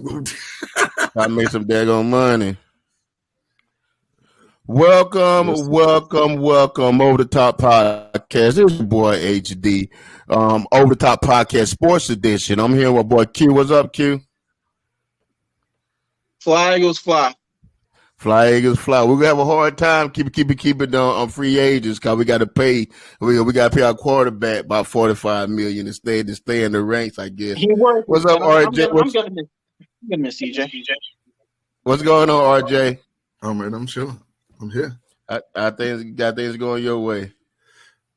I made some daggone money. Welcome over the top podcast. This is your boy HD. Over the top podcast sports edition. I'm here with boy Q. What's up, Q? Fly Eagles fly. Fly Eagles fly. We're gonna have a hard time keep it on free agents because we gotta pay our quarterback about $45 million to stay in the ranks, I guess. What's up, RJ? I'm gonna miss CJ. What's going on, RJ? Oh man, I'm chilling. I'm here. I think got things going your way.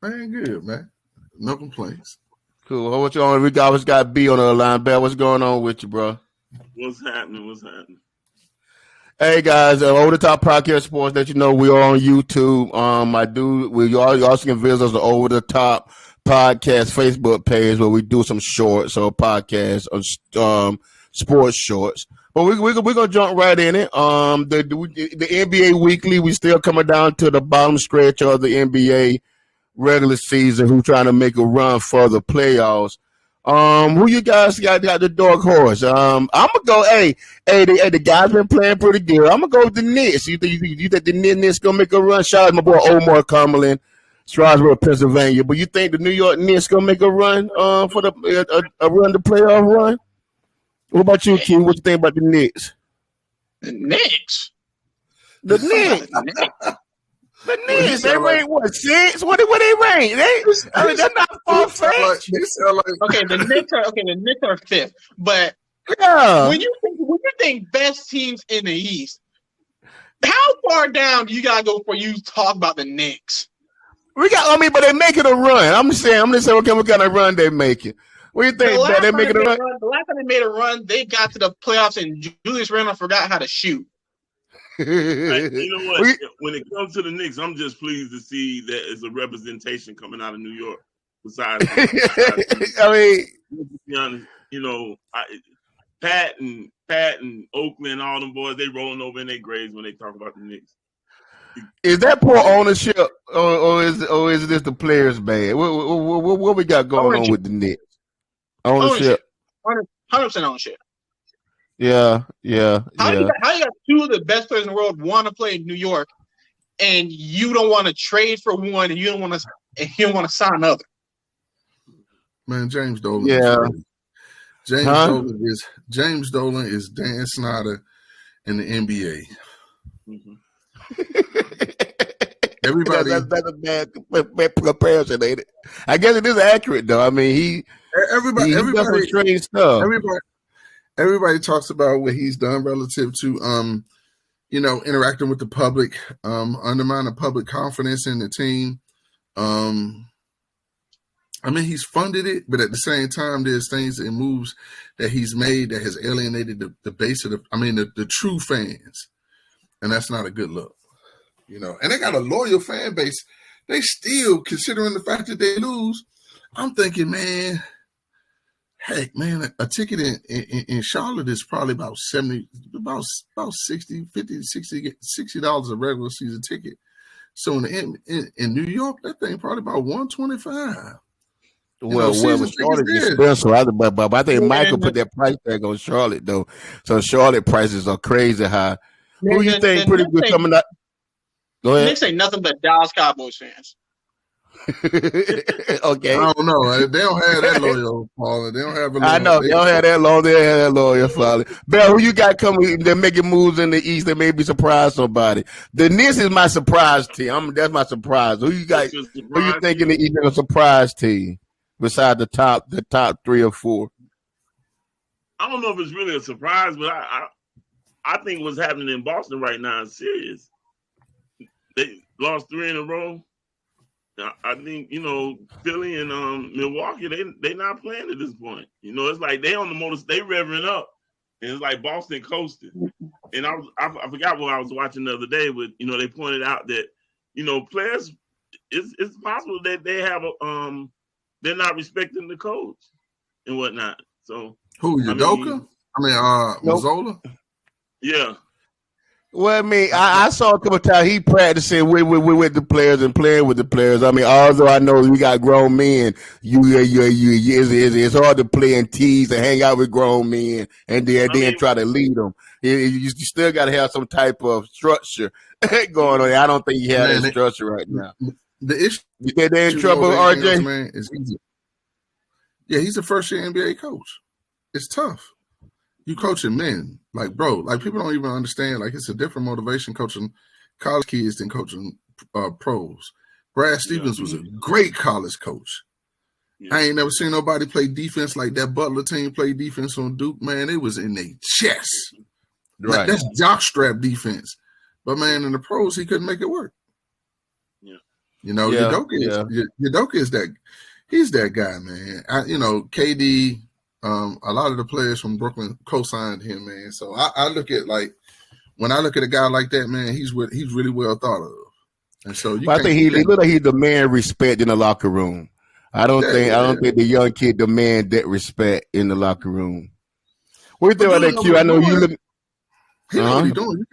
Man, good, man. No complaints. Cool. What's going on? We always got B on the line. Bell, what's going on with you, bro? What's happening? Hey guys, over the top podcast sports. That you know we are on YouTube. You also can visit us on Over the Top podcast Facebook page where we do some shorts or podcasts on sports shorts. But we're gonna jump right in it. The NBA Weekly, we still coming down to the bottom stretch of the NBA regular season. Who trying to make a run for the playoffs? Who you guys got the dark horse? I'm gonna go. The guys been playing pretty good. I'm gonna go with the Knicks. You think the Knicks gonna make a run? Shout out my boy Omar Cumberland, Strasburg, Pennsylvania. But you think the New York Knicks gonna make a run for the playoff run? What about you, Q? What you think about the Knicks? The Knicks. The Knicks, they rank what, 6? What they rank? They're not far fetched. The Knicks are 5th. But yeah, when you think best teams in the East, how far down do you gotta go for you to talk about the Knicks? But they making a run. I'm just saying, okay, what kind of run they making? What do you think? They making a run? The last time they made a run, they got to the playoffs and Julius Randle forgot how to shoot. You know what? When it comes to the Knicks, I'm just pleased to see that it's a representation coming out of New York. Besides, to be honest, Pat and Oakland, all them boys, they rolling over in their graves when they talk about the Knicks. Is that poor ownership, or is this the players bad? What we got going on with the Knicks? Ownership. 100% ownership. Yeah. How you got two of the best players in the world want to play in New York, and you don't want to trade for one, and you don't want to sign another? Man, James Dolan. Yeah. James Dolan is Dan Snyder in the NBA. Mm-hmm. Everybody. That's a bad comparison, ain't it? I guess it is accurate though. I mean, everybody strange stuff. Everybody talks about what he's done relative to, interacting with the public, undermining public confidence in the team. He's funded it, but at the same time, there's things and moves that he's made that has alienated the base of the true fans, and that's not a good look. And they got a loyal fan base. They still, considering the fact that they lose, I'm thinking, man. Heck, man, a ticket in Charlotte is probably about $60 a regular season ticket. So in New York, that thing probably about $125. Well, Charlotte is expensive. But I think Michael put that price tag on Charlotte though. So Charlotte prices are crazy high. Who you think pretty good coming out? Go ahead. Knicks ain't nothing but Dallas Cowboys fans. Okay. I don't know. They don't have that loyal, Paula. They don't have. I know they don't have that loyal. They have that loyal, Paula. Bell, who you got coming? They're making moves in the East. They may be surprise somebody. The Knicks is my surprise team. That's my surprise. Who you got? Who you think in the East is a surprise team besides the top 3 or 4? I don't know if it's really a surprise, but I think what's happening in Boston right now is serious. They lost 3 in a row. I think, Philly and Milwaukee, they not playing at this point. It's like they on the motor, they revving up, and it's like Boston coasting. And I forgot what I was watching the other day, but they pointed out that players, it's possible that they have they're not respecting the coach and whatnot. So who, Udoka? Mazzola? Yeah. Well, I mean, I saw a couple of times he practicing with the players and playing with the players. I mean, although I know we got grown men, it's hard to play and tease and hang out with grown men and then try to lead them. You still got to have some type of structure going on. I don't think he has that structure right now. The issue, you think they're in trouble, RJ? Else, man, is easy. Yeah, he's a first-year NBA coach. It's tough. You coaching men, like, bro, like people don't even understand. Like, it's a different motivation coaching college kids than coaching pros. Brad Stevens was a great college coach. I ain't never seen nobody play defense like that Butler team play defense on Duke. Man, it was in their chest. Right. Like, that's jockstrap defense. But man, in the pros, he couldn't make it work. Yeah. You know, Udoka is that. He's that guy, man. KD. A lot of the players from Brooklyn co-signed him, man. So I look at when I look at a guy like that, man, he's really well thought of. And so I think he look like he demand respect in the locker room. I don't think the young kid demand that respect in the locker room. What do you think about that, Q? I know you look. He know what he's doing.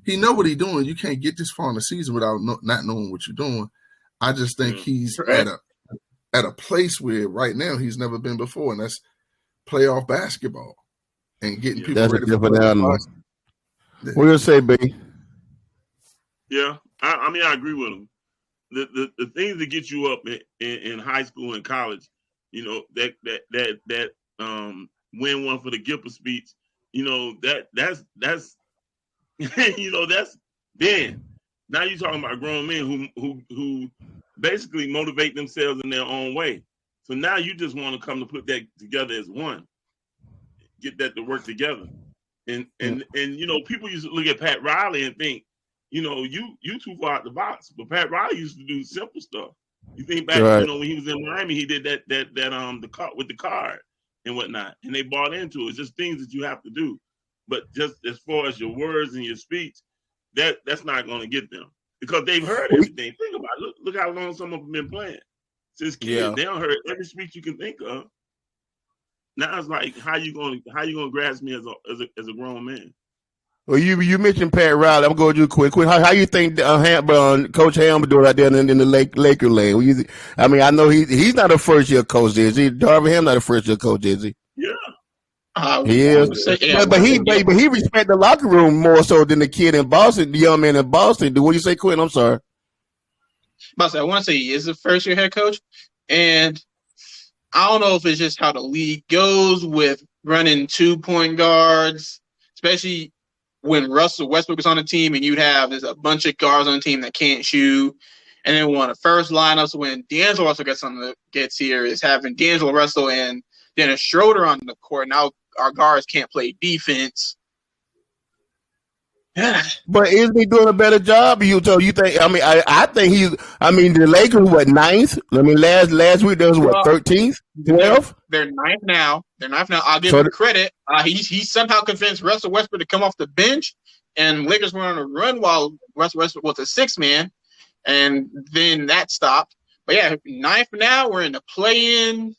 He know what he's doing. You can't get this far in the season without not knowing what you're doing. I just think he's at a place where right now he's never been before, and that's playoff basketball and getting people ready. That's a different animal. What do you say, B? Yeah, I mean, I agree with him. The things that get you up in high school and college, you know, that win one for the Gipper speech, you know, that's you know, that's Ben. Now you're talking about grown men who basically motivate themselves in their own way. So now you just want to come to put that together as one, get that to work together, and you know, people used to look at Pat Riley and think, you know, you too far out the box, but Pat Riley used to do simple stuff. You think back, you know, when he was in Miami, he did that the car with the card and whatnot, and they bought into it. It's just things that you have to do, but just as far as your words and your speech, that's not going to get them because they've heard everything. Think about it. Look how long some of them been playing. Since kids, they don't heard every speech you can think of. Now it's like, how you gonna grasp me as a grown man? Well, you mentioned Pat Riley. I'm going to do quick. How you think Coach Ham doing out there in the Laker lane? I mean, I know he's not a first year coach, is he? Darvin Ham not a first year coach, is he? Yeah, he is. But he respect the locker room more so than the kid in Boston, the young man in Boston. What do you say, Quinn? I'm sorry. I want to say he is a first-year head coach, and I don't know if it's just how the league goes with running 2-point guards, especially when Russell Westbrook is on the team and there's a bunch of guards on the team that can't shoot. And then one of the first lineups when D'Angelo Russell gets here is having D'Angelo Russell and Dennis Schroeder on the court. Now our guards can't play defense. But isn't he doing a better job? You think? I mean, I think he's. I mean, the Lakers ninth. I mean, last week there was 13th, 12th. They're ninth now. I'll give him credit. He somehow convinced Russell Westbrook to come off the bench, and Lakers were on a run while Russell Westbrook was a sixth man, and then that stopped. But yeah, ninth now. We're in the play-in.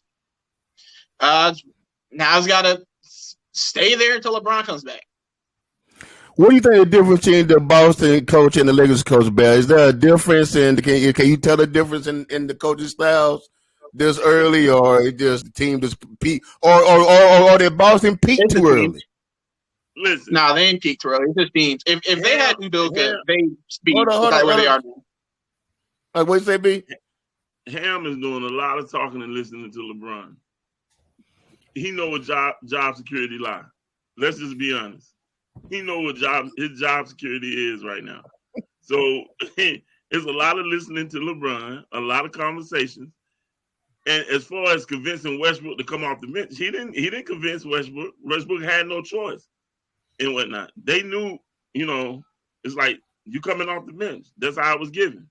Now he's got to stay there until LeBron comes back. What do you think the difference between the Boston coach and the Lakers coach, Bear? Is there a difference can you tell the difference in the coaching styles this early, or it just the team just peak, or did Boston peak too early? Listen, no, they ain't peaked too early. It's just teams. If they had Udoka, they speak about where they are. What you say, B? Ham is doing a lot of talking and listening to LeBron. He know what job security lie. Let's just be honest. He know what his job security is right now. So there's a lot of listening to LeBron, a lot of conversations. And as far as convincing Westbrook to come off the bench, he didn't convince Westbrook. Westbrook had no choice and whatnot. They knew, you know, it's like you coming off the bench. That's how it was given.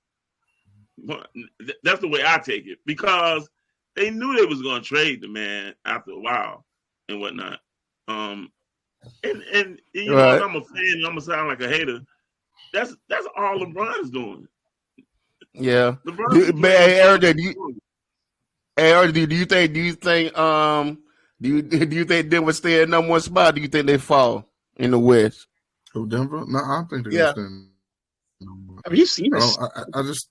That's the way I take it, because they knew they was going to trade the man after a while and whatnot. And you know, I'm a fan. I'm gonna sound like a hater. That's all LeBron's doing. Yeah. Do you think Denver stay at number one spot? Do you think they fall in the West? Who, Denver? No, I don't think they're Yeah. gonna stand. Have you seen I this? don't. I just.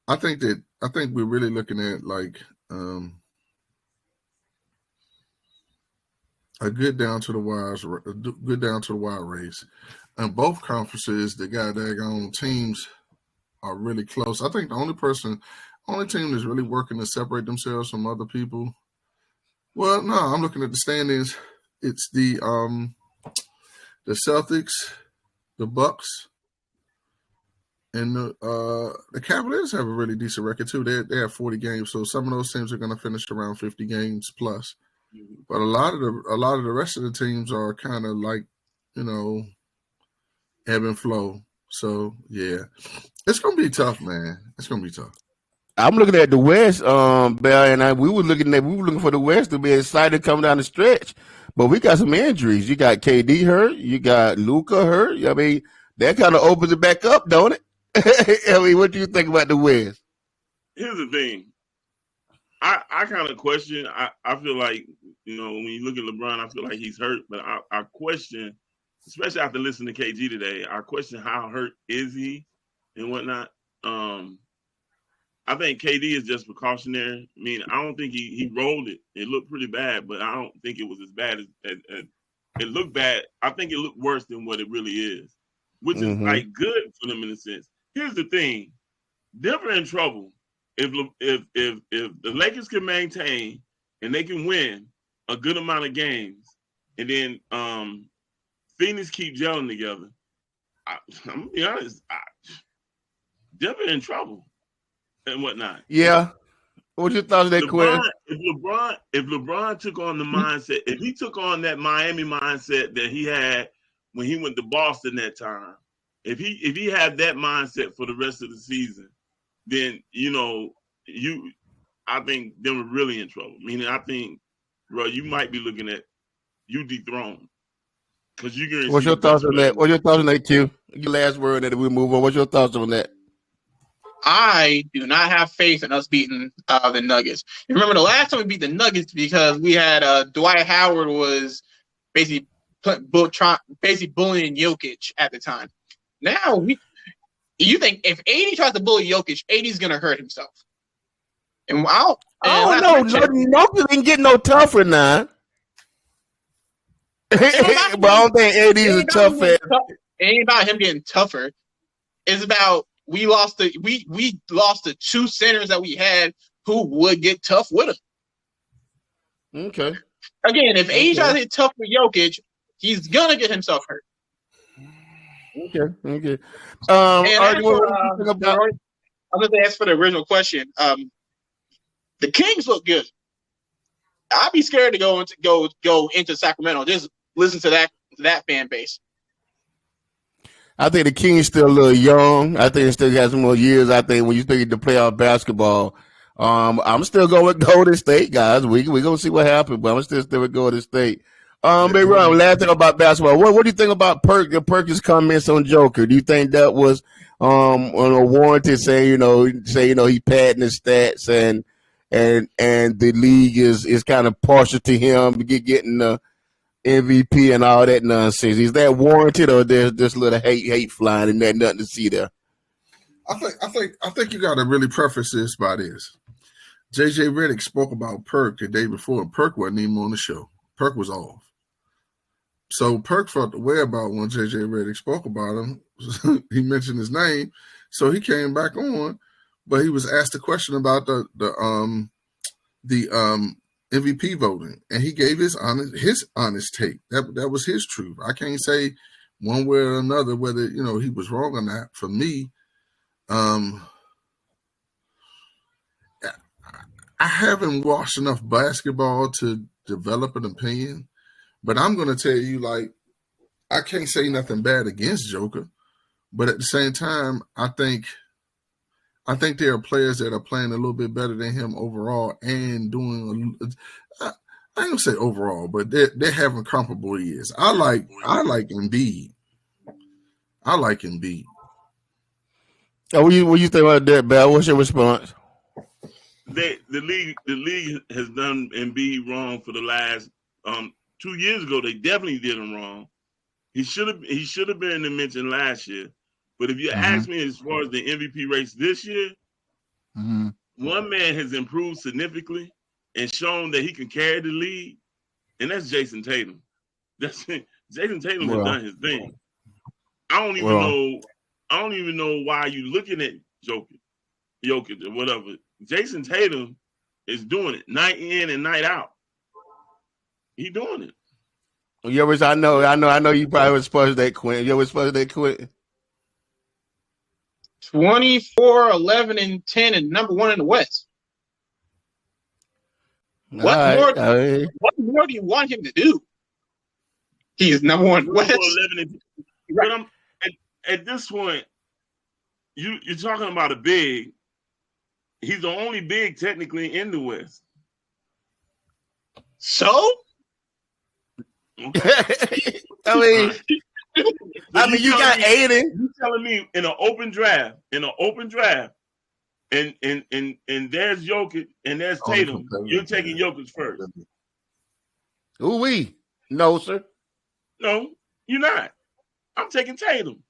I think we're really looking at like a good down to the wire race, and both conferences, the goddamn teams are really close. I think the only team that's really working to separate themselves from other people. Well, no, I'm looking at the standings. It's the Celtics, the Bucks, and the Cavaliers have a really decent record too. They have 40 games, so some of those teams are going to finish around 50 games plus. But a lot of the rest of the teams are kind of like, ebb and flow. So yeah, it's gonna be tough, man. It's gonna be tough. I'm looking at the West, Bell, and we were looking for the West to be excited coming down the stretch, but we got some injuries. You got KD hurt, you got Luka hurt. I mean, that kind of opens it back up, don't it? I mean, what do you think about the West? Here's the thing. I kind of question. I feel like, when you look at LeBron, I feel like he's hurt, but I question, especially after listening to KG today, I question how hurt is he and whatnot. I think KD is just precautionary. I mean, I don't think he rolled it. It looked pretty bad, but I don't think it was as bad as it looked bad. I think it looked worse than what it really is, which is like good for them in a sense. Here's the thing. Denver in trouble. If the Lakers can maintain and they can win a good amount of games, and then Phoenix keep gelling together, I'm gonna be honest, Denver in trouble and whatnot. Yeah. What's your thoughts on that, Quinn? If LeBron took on the mindset, if he took on that Miami mindset that he had when he went to Boston that time, if he had that mindset for the rest of the season, then I think they were really in trouble. Meaning, I think, bro, you might be looking at you dethroned because you're going to. What's your thoughts on that? What's your thoughts on that, Q? Your last word, and then we move on. What's your thoughts on that? I do not have faith in us beating the Nuggets. You remember the last time we beat the Nuggets because we had Dwight Howard was basically bullying Jokic at the time. Now you think if AD tries to bully Jokic, AD's gonna hurt himself. And no, Jokic ain't getting no tougher now. But I don't think AD is a tough fan. It ain't about him getting tougher. It's about we lost the two centers that we had who would get tough with him. Okay. Again, if AD tries to get tough with Jokic, he's gonna get himself hurt. Okay. I'm going to ask for the original question. The Kings look good. I'd be scared to go into Sacramento. Just listen to that fan base. I think the Kings still a little young. I think it still got some more years. I think when you think the playoff basketball, I'm still going with Golden State, guys. We gonna see what happens, but I'm still with Golden State. Big Ron, last thing about basketball. What do you think about Perkins' comments on Joker? Do you think that was warranted? Saying he padding his stats and the league is kind of partial to him getting the MVP and all that nonsense. Is that warranted, or there's just a little hate flying and there's nothing to see there? I think you got to really preface this by this. JJ Redick spoke about Perk the day before, and Perk wasn't even on the show. Perk was off. So Perk felt the way about when JJ Redick spoke about him. He mentioned his name, so he came back on, but he was asked a question about the MVP voting, and he gave his honest take. That was his truth. I can't say one way or another whether he was wrong or not. For me, I haven't watched enough basketball to develop an opinion. But I'm going to tell you, I can't say nothing bad against Joker. But at the same time, I think there are players that are playing a little bit better than him overall and doing. I ain't gonna say overall, but they're having comparable years. I like Embiid. I like Embiid. What you think about that, Bell? What's your response? The league has done Embiid wrong for the last 2 years ago, they definitely did him wrong. He should have been in the mention last year. But if you ask me as far as the MVP race this year, one man has improved significantly and shown that he can carry the league, and that's Jason Tatum. Jason Tatum has done his thing. I don't even know why you looking at Jokic or whatever. Jason Tatum is doing it night in and night out. He doing it. You always, I know you probably was supposed to that Quentin. You always supposed to that Quentin. 24, 11, and 10, and number 1 in the West. What more do you want him to do? He is number 1 in the West. 11 but at this point, you're talking about a big. He's the only big technically in the West. So? Okay. I mean, you got Aiden. You telling me in an open draft, and there's Jokic and there's Tatum. You're taking Jokic first. No, sir. No, you're not. I'm taking Tatum.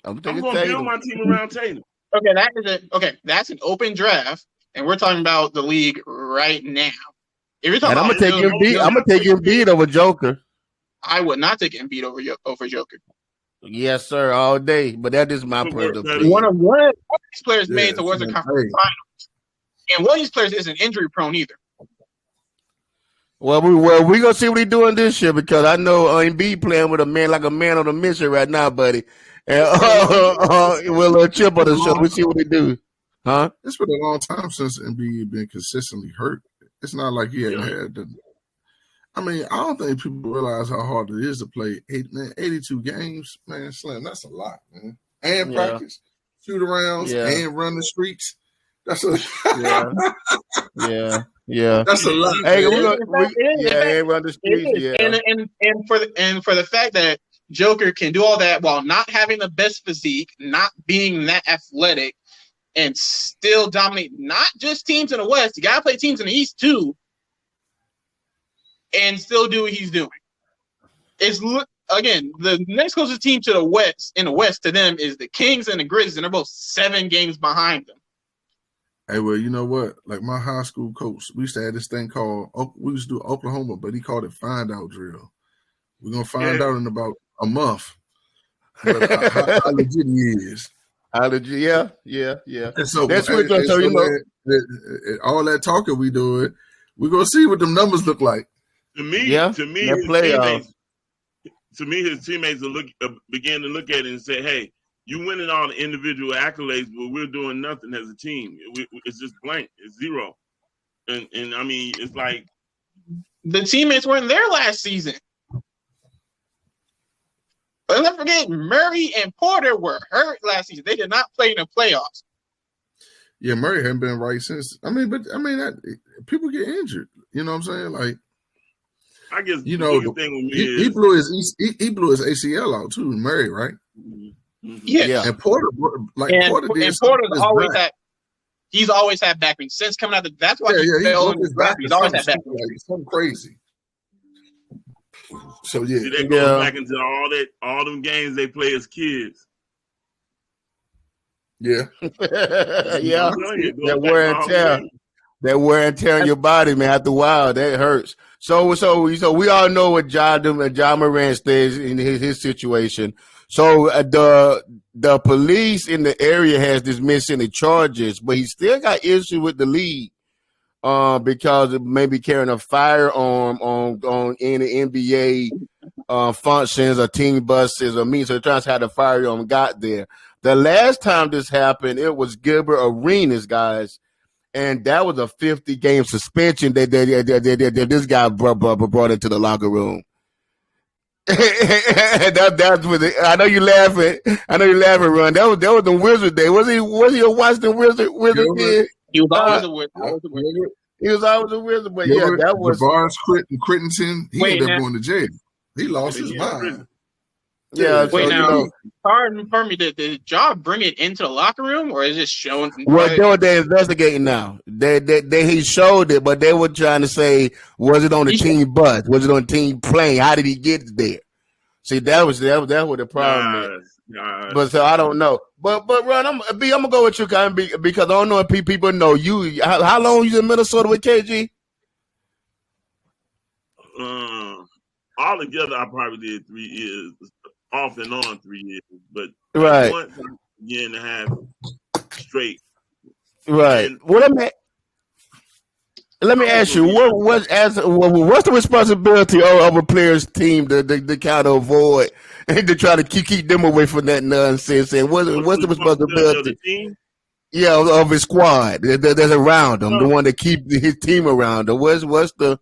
I'm going to build my team around Tatum. Okay, that's an open draft, and we're talking about the league right now. If you're talking I'm gonna take Embiid. I'm gonna take Embiid over Joker. I would not take Embiid over Joker. Yes, sir, all day. But that is my personal opinion. One of these players made the Western Conference Finals, and one of these players isn't injury prone either. Well, we gonna see what he's doing this year because I know Embiid playing with a man on a mission right now, buddy. And with a chip on the shoulder, we see what he do. Huh? It's been a long time since Embiid been consistently hurt. It's not like he hadn't had the. I mean, I don't think people realize how hard it is to play 82 games, man. Slim, that's a lot, man. And practice, shoot arounds, and run the streets. That's a yeah. That's a lot. Hey, and run the streets. And for the fact that Joker can do all that while not having the best physique, not being that athletic, and still dominate not just teams in the West. You gotta play teams in the East too. And still do what he's doing. It's again the next closest team to the West to them is the Kings and the Grizzlies, and they're both 7 games behind them. Hey, well, you know what? Like my high school coach, we used to have this thing called we used to do Oklahoma, but he called it find out drill. We're gonna find out in about a month how legit he is. Yeah. And so that's what you know. All that talking we doing, we're gonna see what the numbers look like. To me, his teammates will begin to look at it and say, "Hey, you winning all the individual accolades, but we're doing nothing as a team. It's just blank. It's zero." And I mean, it's like the teammates weren't there last season. But let's not forget, Murray and Porter were hurt last season. They did not play in the playoffs. Yeah, Murray hadn't been right since. People get injured. You know what I'm saying? Like, I guess you know, thing with me he blew his ACL out too. Murray, right? Mm-hmm. Yeah. And Porter, Porter's always had. He's always had back pain since coming out. That's why he fell on his back. He's always had back pain. Like, something crazy. So yeah, see, that goes back into all them games they play as kids. Yeah, that wear and tear in your body, man. After a while, that hurts. So we all know what Ja Morant stays in his situation. So the police in the area has dismissed any charges, but he still got issue with the league. Because it may be carrying a firearm on any NBA functions or team buses or means. So they're trying to see how the firearm got there. The last time this happened, it was Gilbert Arenas, guys, and that was a 50-game suspension that this guy brought into the locker room. That's with it. I know you laughing. Ron. That was the Wizard day. Was he a Washington Wizard kid? He was always a wizard. He was always a wizard, but that was Barnes Crittenton. He ended up going to jail. He lost his mind. Yeah, Wait, so now, pardon me. Did y'all bring it into the locker room, or is it showing? well, they're investigating now. He showed it, but they were trying to say, was it on the team bus? Was it on the team plane? How did he get there? See, that was what the problem is. But so I don't know. But Ron, I'm gonna go with you, because I don't know if people know you. How long you in Minnesota with KG? All together, I probably did 3 years, off and on 3 years, but right, once a year and a half straight. Right. And well, let me ask you, what's the responsibility of a player's team to kind of avoid and to try to keep them away from that nonsense? And what's the responsibility of the team? Yeah, of his squad that's around him, the one that keep his team around him. What's the?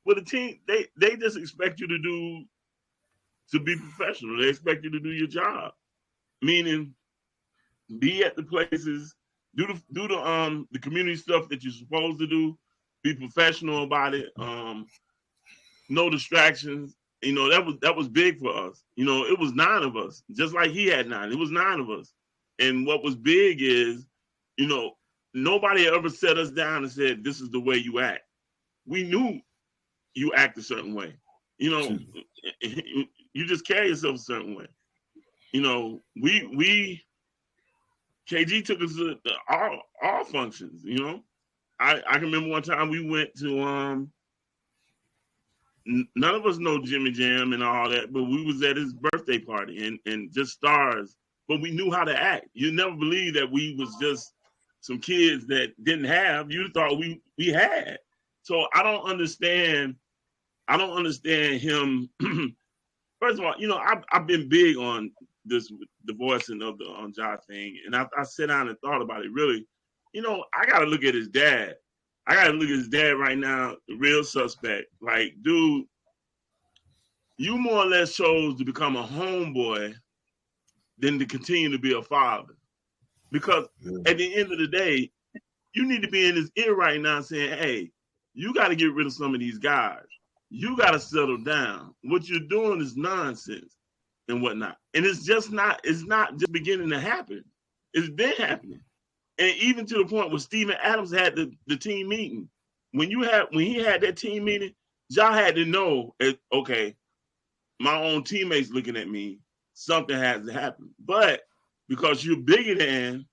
Well, the team they just expect you to be professional. They expect you to do your job, meaning be at the places. Do the community stuff that you're supposed to do. Be professional about it. No distractions. You know, that was big for us. You know, it was 9 of us, just like he had 9. It was 9 of us. And what was big is, you know, nobody ever set us down and said, this is the way you act. We knew you act a certain way. You know, you just carry yourself a certain way. You know, we KG took us to all functions, you know. I can remember one time we went to none of us know Jimmy Jam and all that, but we was at his birthday party and just stars, but we knew how to act. You never believe that we was just some kids that didn't have. You thought we had. So I don't understand him. First of all, you know, I've been big on this divorcing of the Ja thing, and I sat down and thought about it. Really, you know, I got to look at his dad. I got to look at his dad right now, the real suspect. Like, dude, you more or less chose to become a homeboy than to continue to be a father. Because at the end of the day, you need to be in his ear right now saying, hey, you got to get rid of some of these guys. You got to settle down. What you're doing is nonsense and whatnot. And it's not just beginning to happen. It's been happening. And even to the point where Steven Adams had the team meeting. When he had that team meeting, Ja had to know, okay, my own teammates looking at me, something has to happen. But because you're bigger than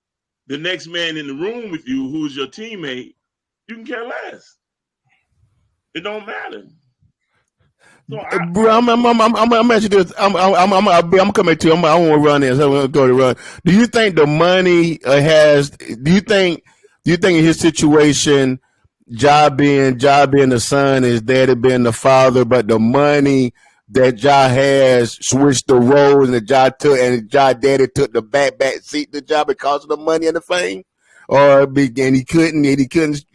the next man in the room with you, who's your teammate, you can care less. It don't matter. So Bro, I'm asking this. I'm coming to you. I want to run this. I want to go to run. Do you think the money has? Do you think in his situation, Ja being the son, his daddy being the father, but the money that Ja has switched the roles, and Ja daddy took the back seat to Ja because of the money and the fame, and he couldn't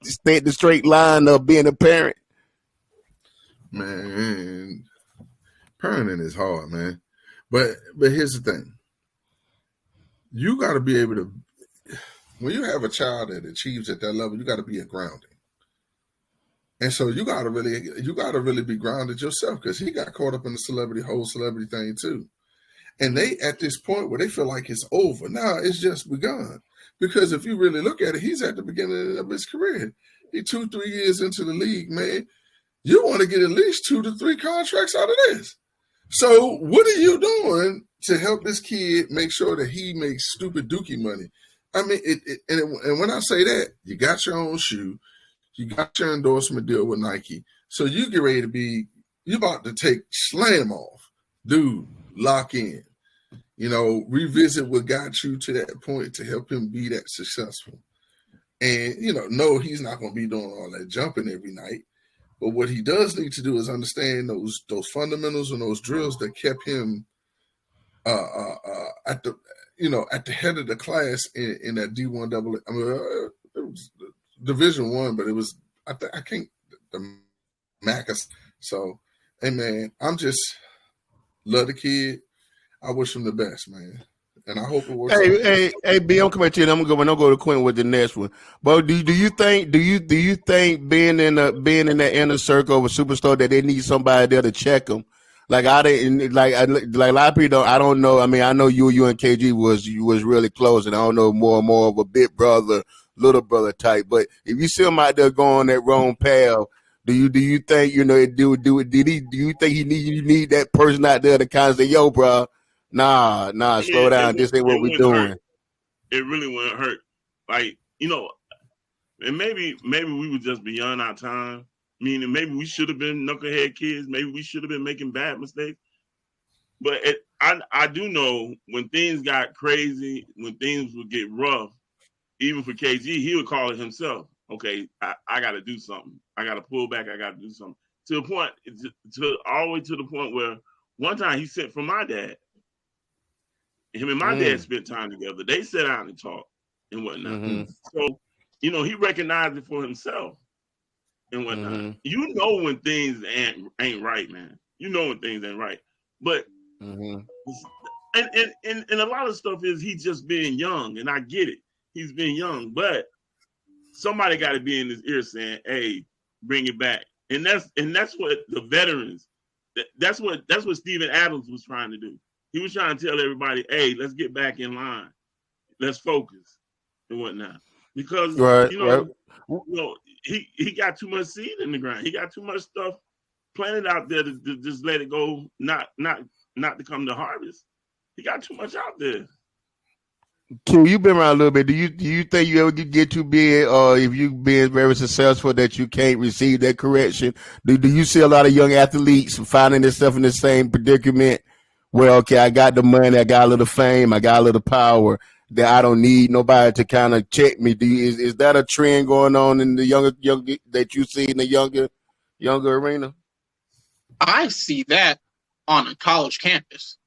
stay the straight line of being a parent. Man, parenting is hard, man. But here's the thing. You got to be able to, when you have a child that achieves at that level, you got to be a grounding. And so you got to really be grounded yourself, because he got caught up in the whole celebrity thing too. And they at this point where they feel like it's over. Now it's just begun. Because if you really look at it, he's at the beginning of his career. He 2-3 years into the league, man. You want to get at least 2 to 3 contracts out of this. So what are you doing to help this kid make sure that he makes stupid dookie money? I mean, and when I say that, you got your own shoe, you got your endorsement deal with Nike, so you get ready to be, you about to take slam off. Dude, lock in. You know, revisit what got you to that point to help him be that successful. And, you know, no, he's not going to be doing all that jumping every night. But what he does need to do is understand those fundamentals and those drills that kept him at the head of the class in that D1 AA. I mean, it was Division I, but it was I can't the Macus. So, hey man, I'm just love the kid. I wish him the best, man. And I hope it works. Hey, B, I'm coming to you. And I'm gonna go to Quinn with the next one. But do you think being in that inner circle of a superstar that they need somebody there to check them? Like I didn't like a lot of people don't. I don't know. I mean, I know you and KG was really close, and I don't know more and more of a big brother, little brother type. But if you see him out there going that wrong path, do you think do you think you need that person out there to kind of say, yo, bro, nah, slow down. This ain't what we doing. Hurt. It really wouldn't hurt. Like, and maybe we were just beyond our time. Meaning maybe we should have been knucklehead kids. Maybe we should have been making bad mistakes. But I do know when things got crazy, when things would get rough, even for KG, he would call it himself. Okay, I got to do something. I got to pull back. I got to do something. To the point, all the way to the point where one time he sent for my dad. Him and my dad spent time together. They sat down and talked and whatnot. Mm-hmm. So, he recognized it for himself. And whatnot. You know when things ain't right, man. You know when things ain't right. But and a lot of stuff is he just being young, and I get it. He's been young, but somebody got to be in his ear saying, "Hey, bring it back." And that's what the veterans. That's what Steven Adams was trying to do. He was trying to tell everybody, "Hey, let's get back in line. Let's focus and whatnot." Because he got too much seed in the ground. He got too much stuff planted out there to just let it go, not to come to harvest. He got too much out there. Q, you've been around a little bit. Do you think you ever get too big, or if you've been very successful, that you can't receive that correction? Do you see a lot of young athletes finding themselves in the same predicament where, okay, I got the money, I got a little fame, I got a little power, that I don't need nobody to kind of check me? Is that a trend going on in the younger that you see in the younger arena? I see that on a college campus,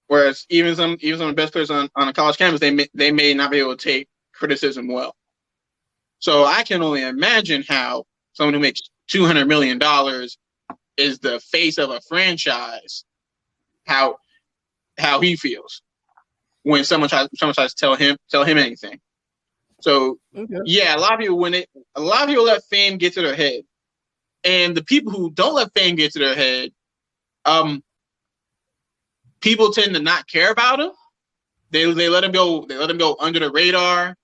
whereas even some of the best players on a college campus, they may not be able to take criticism well. So I can only imagine how someone who makes $200 million is the face of a franchise, how he feels when someone tries to tell him anything. So yeah, a lot of people let fame get to their head, and the people who don't let fame get to their head, people tend to not care about them. They let him go. They let him go under the radar.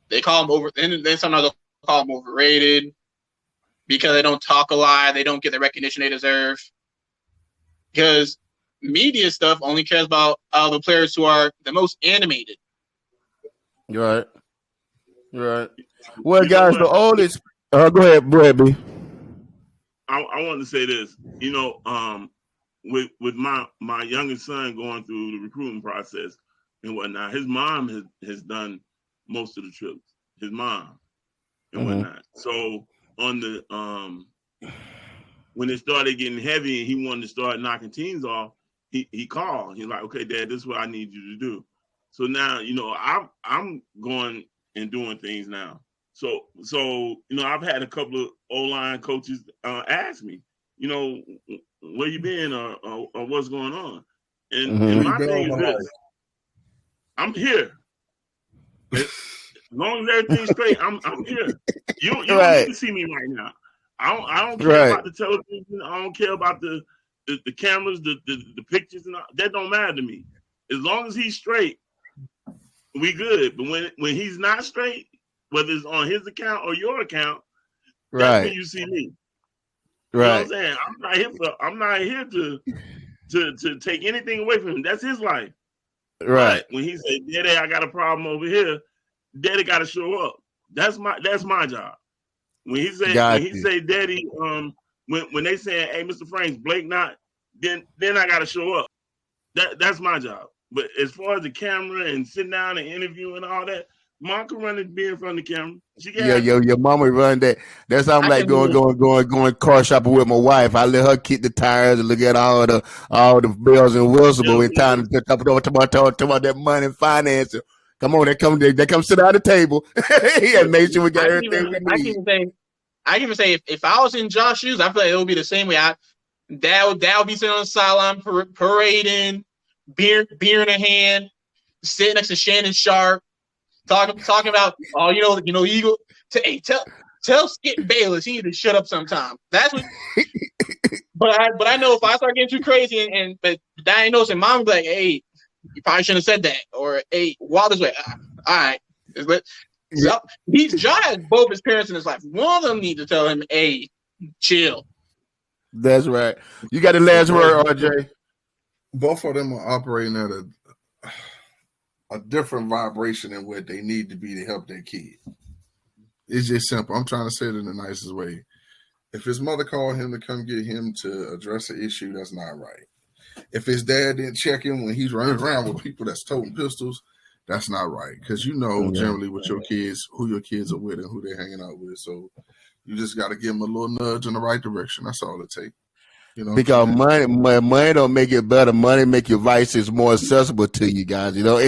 They call him over. Then sometimes they'll call him overrated because they don't talk a lot. They don't get the recognition they deserve. Because media stuff only cares about the players who are the most animated. You're right. Well, guys, the oldest. Go ahead, B. I want to say this. With my youngest son going through the recruiting process and whatnot, his mom has done most of the trips. His mom and whatnot. So on the when it started getting heavy and he wanted to start knocking teams off, he called. He's like, "Okay, Dad, this is what I need you to do." So now, I'm going and doing things now. So I've had a couple of O-line coaches ask me, where you been or what's going on? And my thing is this: I'm here. As long as everything's straight, I'm here. You don't need to see me right now. I don't care about the television. I don't care about the cameras, the pictures, and all. That don't matter to me. As long as he's straight, we good. But when he's not straight, whether it's on his account or your account, that's when you see me. You know what I'm saying? I'm not here to take anything away from him. That's his life. Right. When he said, "Daddy, I got a problem over here," Daddy got to show up. That's my job. When he say Daddy, when they say, "Hey, Mr. Franks, Blake not," then I got to show up. That's my job. But as far as the camera and sitting down and interviewing and all that, Mom can run it, be in front of the camera. Your mama run that. That's how I'm like going car shopping with my wife. I let her kick the tires and look at all the bells and whistles. But when time to talk about that money and finance, come on, they come sit at the table and make sure we got everything we need. I can even say if I was in Josh's shoes, I feel like it would be the same way. Dad would be sitting on the sideline parading, beer in a hand, sitting next to Shannon Sharp, talking about Eagle. Tell Skip Bayless he need to shut up sometime. That's But I know if I start getting too crazy but diagnosing, mom would be like, hey, you probably shouldn't have said that, or hey, walk this way. All right. So John has both his parents in his life. One of them need to tell him, hey, chill. That's right. You got the last word, RJ. Both of them are operating at a different vibration than what they need to be to help their kid. It's just simple. I'm trying to say it in the nicest way. If his mother called him to come get him to address an issue, that's not right. If his dad didn't check him when he's running around with people that's toting pistols, that's not right. Because you know generally what your kids, who your kids are with and who they're hanging out with. So you just got to give them a little nudge in the right direction. That's all it takes. You know, because money don't make it better. Money make your vices more accessible to you guys. It don't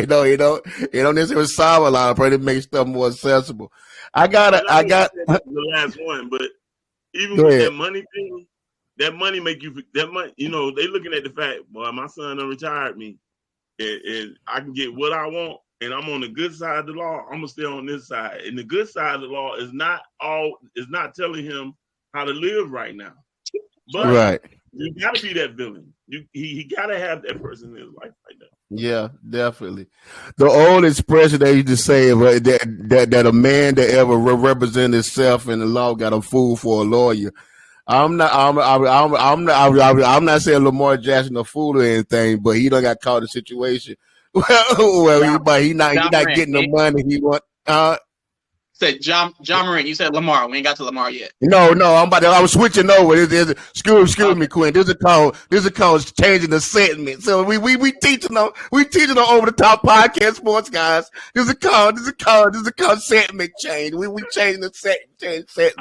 necessarily solve a lot of problems. It makes stuff more accessible. I got the last one, but even with that money thing, that money make you that money. You know, they looking at the fact, boy, my son done retired me, and I can get what I want, and I'm on the good side of the law. I'm gonna stay on this side, and the good side of the law is not telling him how to live right now, but right. You gotta be that villain. He gotta have that person in his life like that. Yeah, definitely. The old expression they used to say that a man that ever represent himself in the law got a fool for a lawyer. I'm not saying Lamar Jackson a fool or anything, but he done got caught in a situation where he not getting the money he want. Said John Morant. You said Lamar. We ain't got to Lamar yet. No, I was switching over. Excuse me, Quinn. This is called changing the sentiment. So we teaching on over the top podcast sports guys. This is called sentiment change. We changing the sentiment.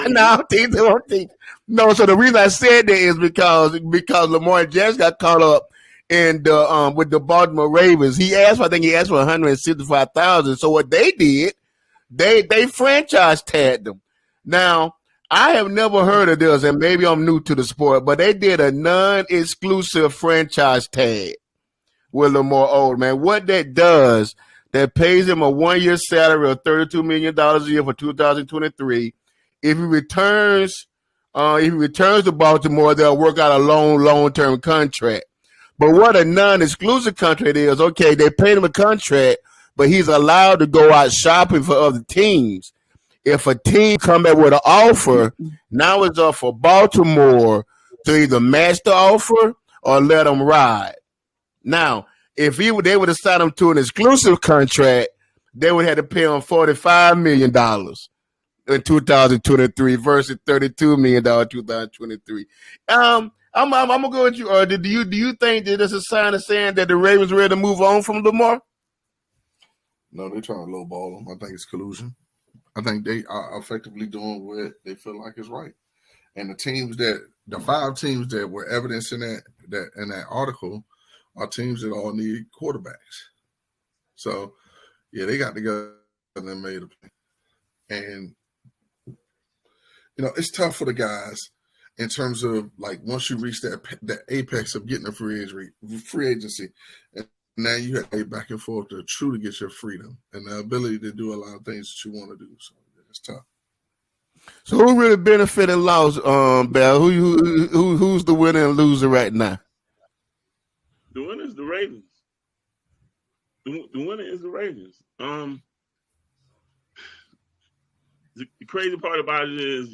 No, teach. No, so the reason I said that is because Lamar Jackson got caught up in the with the Baltimore Ravens. I think he asked for $165,000. So what they did, they franchise tagged them. Now, I have never heard of this, and maybe I'm new to the sport, but they did a non-exclusive franchise tag with Lamar Odom. Man, what that does, that pays him a 1-year salary of $32 million a year for 2023. If he returns to Baltimore, they'll work out a long-term contract. But what a non-exclusive contract is, okay, they paid him a contract, but he's allowed to go out shopping for other teams. If a team come back with an offer, now it's up for Baltimore to either match the offer or let him ride. Now, if they would have signed him to an exclusive contract, they would have to pay him $45 million in 2023 versus $32 million in 2023. I'm gonna go with you. Do you think that this is a sign of saying that the Ravens are ready to move on from Lamar? No, they're trying to lowball him. I think it's collusion. I think they are effectively doing what they feel like is right. And the 5 teams that were evidenced in that article are teams that all need quarterbacks. So, yeah, they got together and made a plan. And, it's tough for the guys in terms of, like, once you reach that apex of getting a free agency, and now you have to go back and forth to truly get your freedom and the ability to do a lot of things that you want to do. So it's tough. So who really benefit and lost, Bell? Who's the winner and loser right now? The winner is the Ravens. The winner is the Ravens. The crazy part about it is,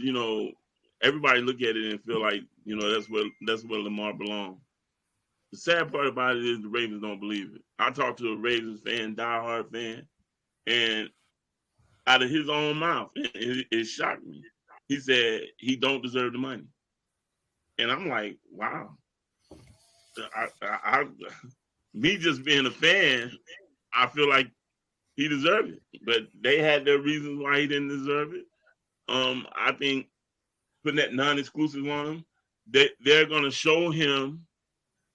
everybody look at it and feel like, that's where Lamar belongs. The sad part about it is the Ravens don't believe it. I talked to a Ravens fan, diehard fan, and out of his own mouth, it shocked me. He said he don't deserve the money. And I'm like, wow. Me just being a fan, I feel like he deserved it. But they had their reasons why he didn't deserve it. I think putting that non-exclusive on him, they're going to show him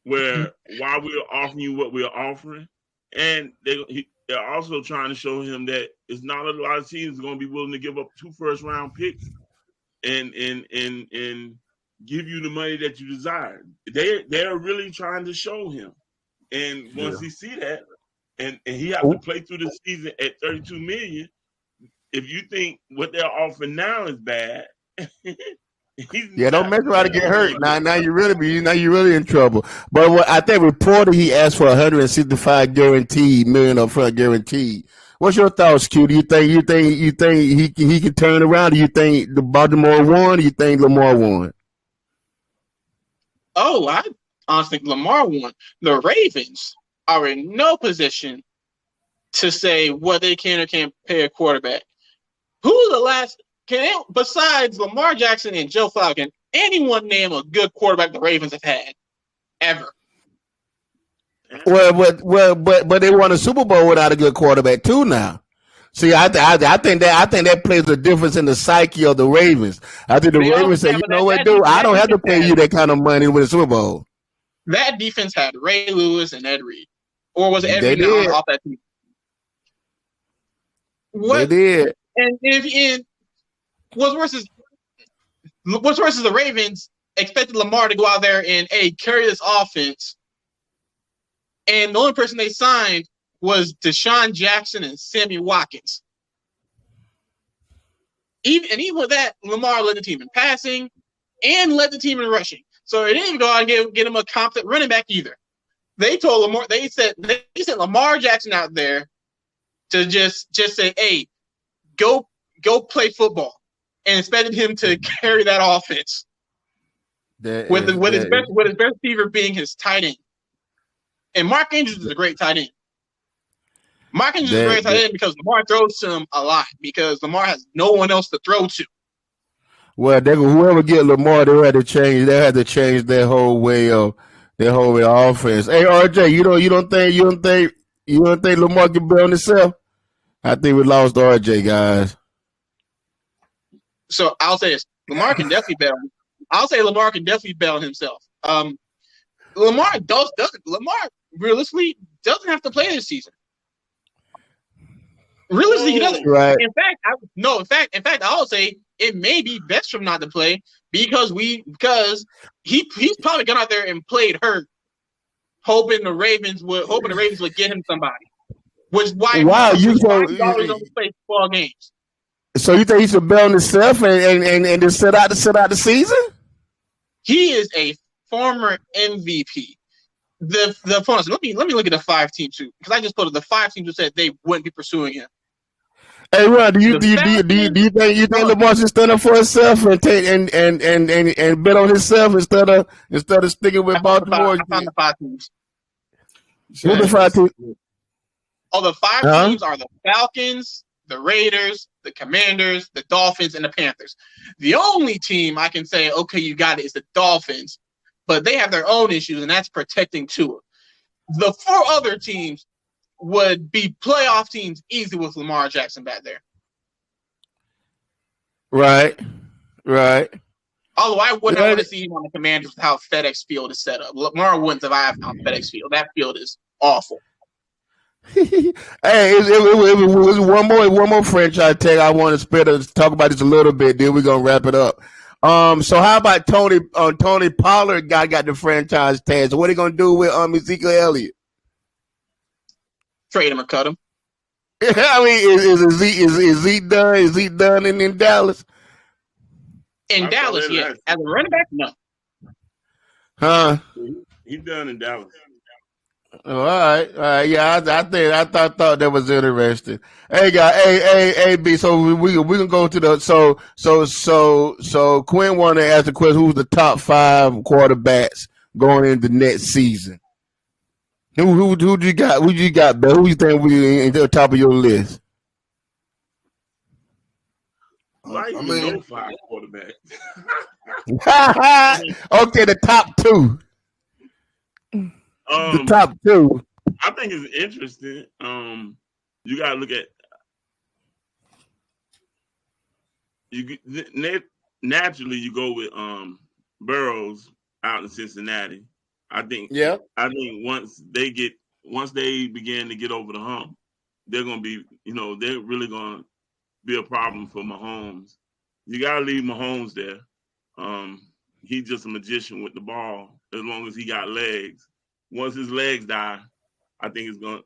why we're offering you what we're offering. And they're also trying to show him that it's not a lot of teams going to be willing to give up 2 first-round picks and give you the money that you desire. They're really trying to show him. And once he see that, and he has to play through the season at $32 million, if you think what they're offering now is bad, Yeah, don't mess around and get hurt. Now you really in trouble. But what I think reported he asked for 165 guaranteed million upfront guaranteed. What's your thoughts, Q? Do you think he can turn around? Do you think the Baltimore won? Or do you think Lamar won? Oh, I honestly think Lamar won. The Ravens are in no position to say what they can or can't pay a quarterback. Who's the last? Besides Lamar Jackson and Joe Flacco, can anyone name a good quarterback the Ravens have had ever? But they won a Super Bowl without a good quarterback too. Now, see, I think that plays a difference in the psyche of the Ravens. I think the Ravens say, you know what, dude, I don't have to pay you that kind of money with a Super Bowl. That defense had Ray Lewis and Ed Reed, or was it Ed Reed off that team? What? They did. And what's worse is the Ravens expected Lamar to go out there and carry this offense, and the only person they signed was Deshaun Jackson and Sammy Watkins. Even with that, Lamar led the team in passing and led the team in rushing. So they didn't even go out and get him a competent running back either. They told Lamar, they sent Lamar Jackson out there to just say, "Hey, go play football," and expected him to carry that offense with his best receiver being his tight end. And Mark Andrews is a great tight end. Mark Andrews is a great tight end because Lamar throws to him a lot because Lamar has no one else to throw to. Well, whoever get Lamar, they had to change their whole way of offense. Hey, RJ, you don't think Lamar can build himself? I think we lost RJ, guys. So I'll say this: Lamar can definitely bet. I'll say Lamar can definitely bet on himself. Lamar realistically doesn't have to play this season. Realistically, he doesn't. Right. In fact, I'll say it may be best for him not to play because he's probably gone out there and played hurt, hoping the Ravens would get him somebody. Which is why he always only plays 12 games. So you think he should bet on himself and just sit out the season? He is a former MVP. The opponents. Let me look at the 5 teams too, because I just put the 5 teams who said they wouldn't be pursuing him. Hey, Ron, do you think Lamar should stand up for himself and take and bet on himself instead of sticking with Baltimore? I found the 5 teams. Who's the 5 teams? Oh, the 5 teams are the Falcons, the Raiders, the Commanders, the Dolphins, and the Panthers. The only team I can say, okay, you got it, is the Dolphins, but they have their own issues, and that's protecting Tua. The 4 other teams would be playoff teams easy with Lamar Jackson back there. Right. Although I wouldn't want to see him on the Commanders with how FedEx Field is set up. Lamar wouldn't survive on FedEx Field. That field is awful. Hey, it was one more franchise tag I want to talk about this a little bit. Then we're gonna wrap it up. So how about Tony Pollard got the franchise tag? So what are they gonna do with Ezekiel Elliott? Trade him or cut him. I mean, is Zeke done? Is Zeke done in Dallas? In Dallas, yeah. As a running back, no. Huh? He's done in Dallas. All right. Yeah, I thought that was interesting. Hey, guys, hey, B. So we can go to the so Quinn wanted to ask the question: who's the top 5 quarterbacks going into next season? Who do you got? Who you got, Bill? Who you think we in the top of your list? I mean, 5 quarterbacks. Okay, the top 2. The top 2. I think it's interesting. You gotta look at naturally you go with Burrows out in Cincinnati. I think once they begin to get over the hump, they're gonna be, they're really gonna be a problem for Mahomes. You gotta leave Mahomes there. He's just a magician with the ball as long as he got legs. Once his legs die, I think he's gonna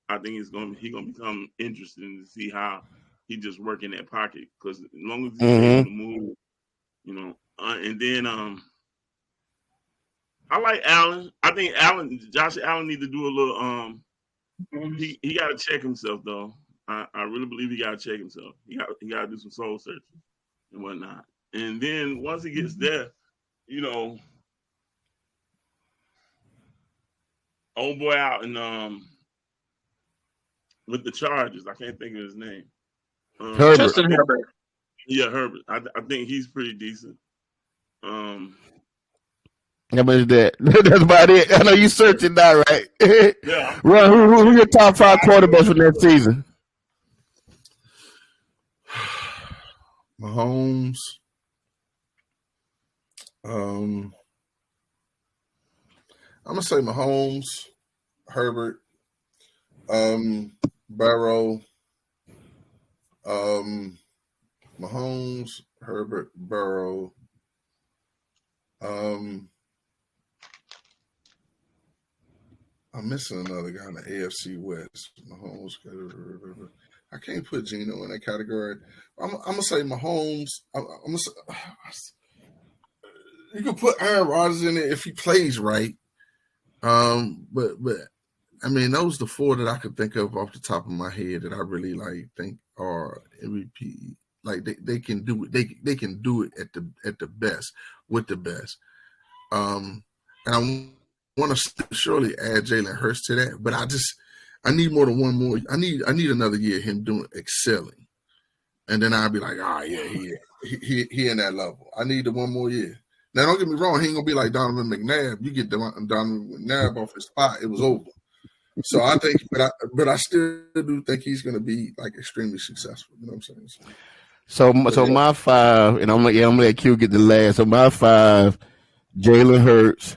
become interesting to see how he just work in that pocket. Because as long as he's able to move, And then I like Allen. I think Josh Allen need to do a little. He got to check himself though. I really believe he got to check himself. He got to do some soul searching and whatnot. And then once he gets there, old boy out and with the Chargers, I can't think of his name. Herbert. Justin Herbert. Yeah, Herbert. I think he's pretty decent. How much is that? That's about it. I know you searching now, right? Yeah. Ron, who your top 5 quarterbacks from that season? Mahomes. I'm gonna say Mahomes, Herbert, Burrow, Mahomes, Herbert, Burrow. I'm missing another guy in the AFC West. Mahomes. I can't put Geno in that category. I'm gonna say Mahomes. I'm gonna say, you can put Aaron Rodgers in it if he plays right. But I mean, those are the 4 that I could think of off the top of my head that I really think are MVP. Like they can do it. They can do it at the best with the best. And I want to surely add Jalen Hurts to that, but I need more than one more. I need another year of him excelling, and then I'll be like, he in that level. I need the one more year. Now, don't get me wrong, he ain't gonna be like Donovan McNabb. You get Donovan McNabb off his spot, it was over. So I think, but I still do think he's gonna be like extremely successful. You know what I'm saying? So my 5, and I'm gonna let Q get the last. So my 5: Jalen Hurts,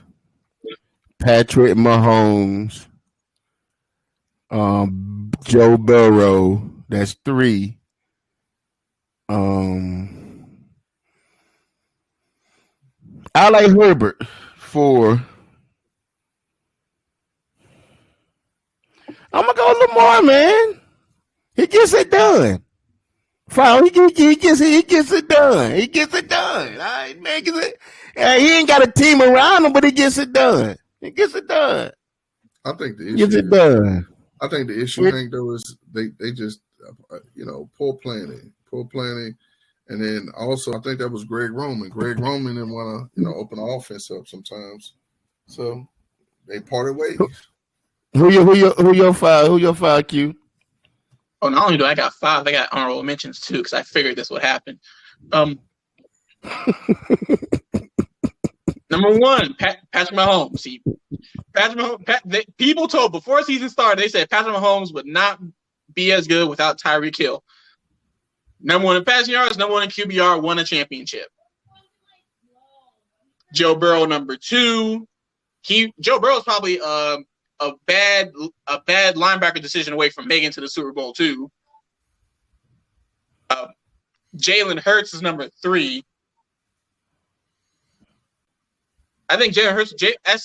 Patrick Mahomes, Joe Burrow. That's 3. I like Herbert 4. I'm gonna go Lamar, man. He gets it done. 5. He gets it done. He gets it done. All right, man. He ain't got a team around him, but he gets it done. He gets it done. I think the issue Gets it done. I think the issue, Hank, though, is they just poor planning, and then also I think that was Greg Roman. Greg Roman didn't want to open the offense up sometimes, so they parted ways. Who your 5? Who your 5, Q? Oh, not only do I got 5, I got honorable mentions too because I figured this would happen. Number 1, Patrick Mahomes. See, Patrick Mahomes. People told before season started, they said Patrick Mahomes would not be as good without Tyreek Hill. Number 1 in passing yards, number 1 in QBR, won a championship. Joe Burrow, number 2. Joe Burrow is probably a bad linebacker decision away from making it to the Super Bowl too. Jalen Hurts is number 3. I think Jalen Hurts.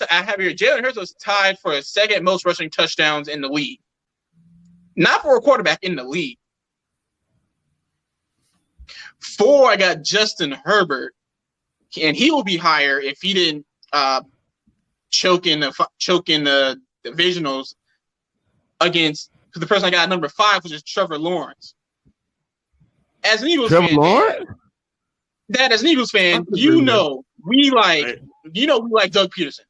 I have here. Jalen Hurts was tied for 2nd most rushing touchdowns in the league. Not for a quarterback in the league. 4, I got Justin Herbert, and he will be higher if he didn't choke in the divisionals against the person I got at number 5, which is Trevor Lawrence. As an Eagles fan, as an Eagles fan, we like Doug Peterson.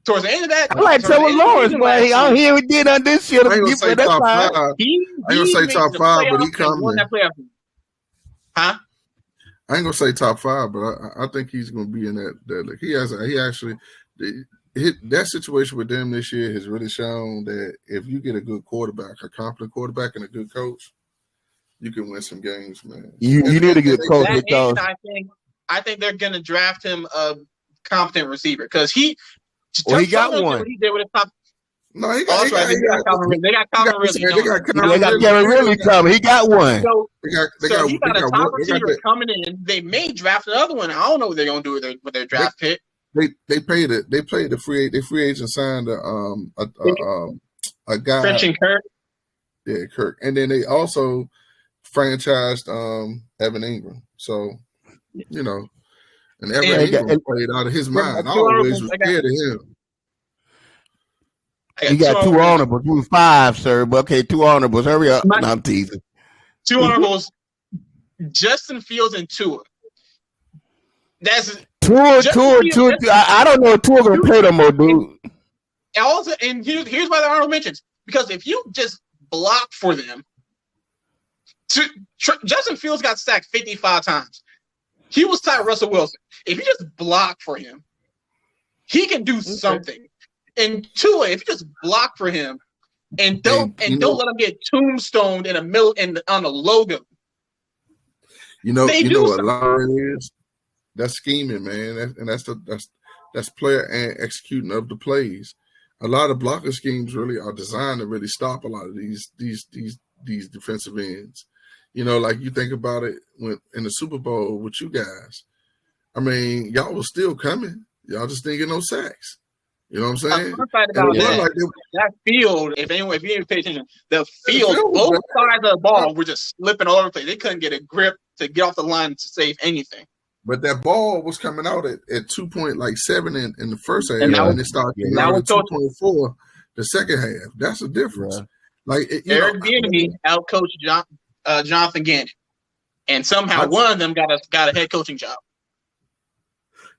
Towards the end of that, I like Trevor Lawrence, but he did on this shit. I ain't gonna say top 5. I ain't gonna say top 5, but he coming. Huh? I ain't gonna say top 5, but I think he's gonna be in that. That situation with them this year has really shown that if you get a good quarterback, a competent quarterback, and a good coach, you can win some games, man. You need a good coach. I think they're gonna draft him a competent receiver because he got one. He did with his top. No, they got Calvin Ridley. They got Calvin Ridley coming. He got one. So he got a top receiver coming in. They may draft another one. I don't know what they're gonna do with their draft pick. They paid it. They played the free agent signed a guy. Christian Kirk. Yeah, Kirk. And then they also franchised Evan Ingram. So, And Everett Ingram played out of his mind. I always was scared of him. You got two honorables. You 5, sir. But okay, 2 honorables. Hurry up. No, I'm teasing. 2 honorables. Justin Fields and Tua. That's Tua. I don't know if Tua gonna play no more, dude. Also, and here's why the honorable mentions. Because if you just block for them, Justin Fields got sacked 55 times. He was tied Russell Wilson. If you just block for him, he can do something. And Tua, if you just block for him and don't let him get tombstoned in the middle on the logo. You know what line is? That's scheming, man. That's player and executing of the plays. A lot of blocker schemes really are designed to really stop a lot of these defensive ends. You know, like you think about it when in the Super Bowl with you guys. I mean, y'all was still coming. Y'all just didn't get no sacks. You know what I'm saying? That field, if you didn't pay attention, the field, both sides of the ball were just slipping all over the place. They couldn't get a grip to get off the line to save anything. But that ball was coming out at 2.7 in the first half, and it started at 2.4 the second half. That's a difference. Right. Like Eric Bieniemy outcoached Jonathan Gannon, and somehow one of them got a head coaching job.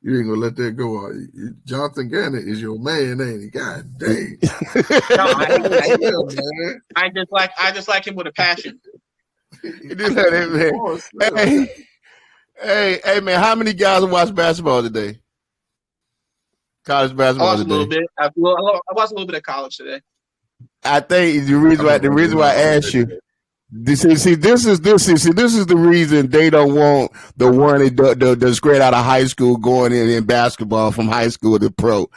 You ain't gonna let that go. Jonathan Gannon is your man, ain't he? God dang! I just like him with a passion. You just let it, man. Hey, man! How many guys watch basketball today? College basketball today. A little bit. I watched a little bit of college today. I think the reason why I asked you. This is the reason they don't want the one that's straight out of high school going in basketball from high school to pro,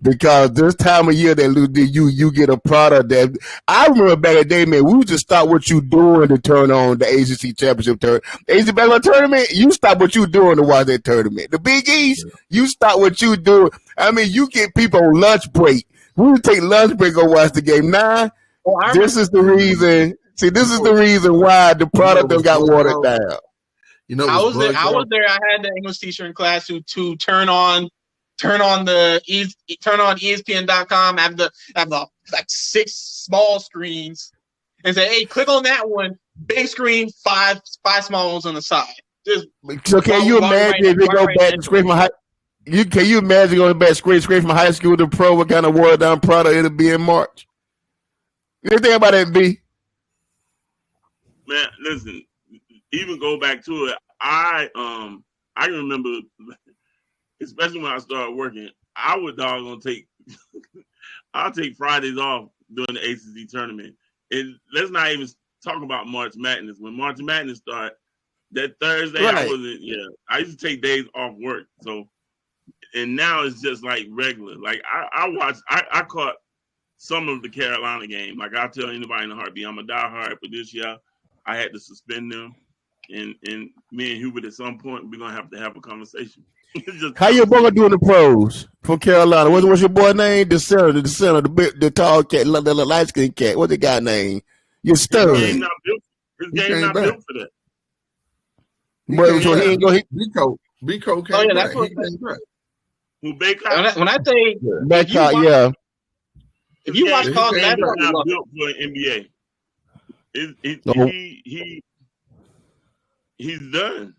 because this time of year you get a product that I remember back in the day, man. We would just stop what you doing to turn on the ACC championship ACC basketball tournament. You stop what you doing to watch that tournament. The Big East, you stop what you do. I mean, you get people on lunch break. We would take lunch break go watch the game. This is the reason. See, this is the reason why the product got watered down. You know, I was there. I had the English teacher in class to turn on ESPN.com. Have the like 6 small screens, and say, "Hey, click on that one. Big screen, 5 small ones on the side." So can you imagine if they go back straight from high? Can you imagine going back straight from high school to pro? What kind of watered down product it'll be in March? You think about that, B? Man, listen, even go back to it. I remember, especially when I started working, I would I'll take Fridays off during the ACC tournament. And let's not even talk about March Madness. When March Madness started, that Thursday, right. I used to take days off work. So, and now it's just like regular. Like I caught some of the Carolina game. Like I'll tell anybody in a heartbeat, I'm a diehard for this year. I had to suspend them, and me and Hubert at some point we're gonna have a conversation. How your boy doing the pros from Carolina? What's your boy name? The center, the tall cat, the light skinned cat. What's the guy name? You're stirring. His game not built for that. But so he ain't go. Biko came. Oh yeah, that's what. Who Baycott? When I say Baycott, yeah. If you watch college basketball, not built for an NBA. He's done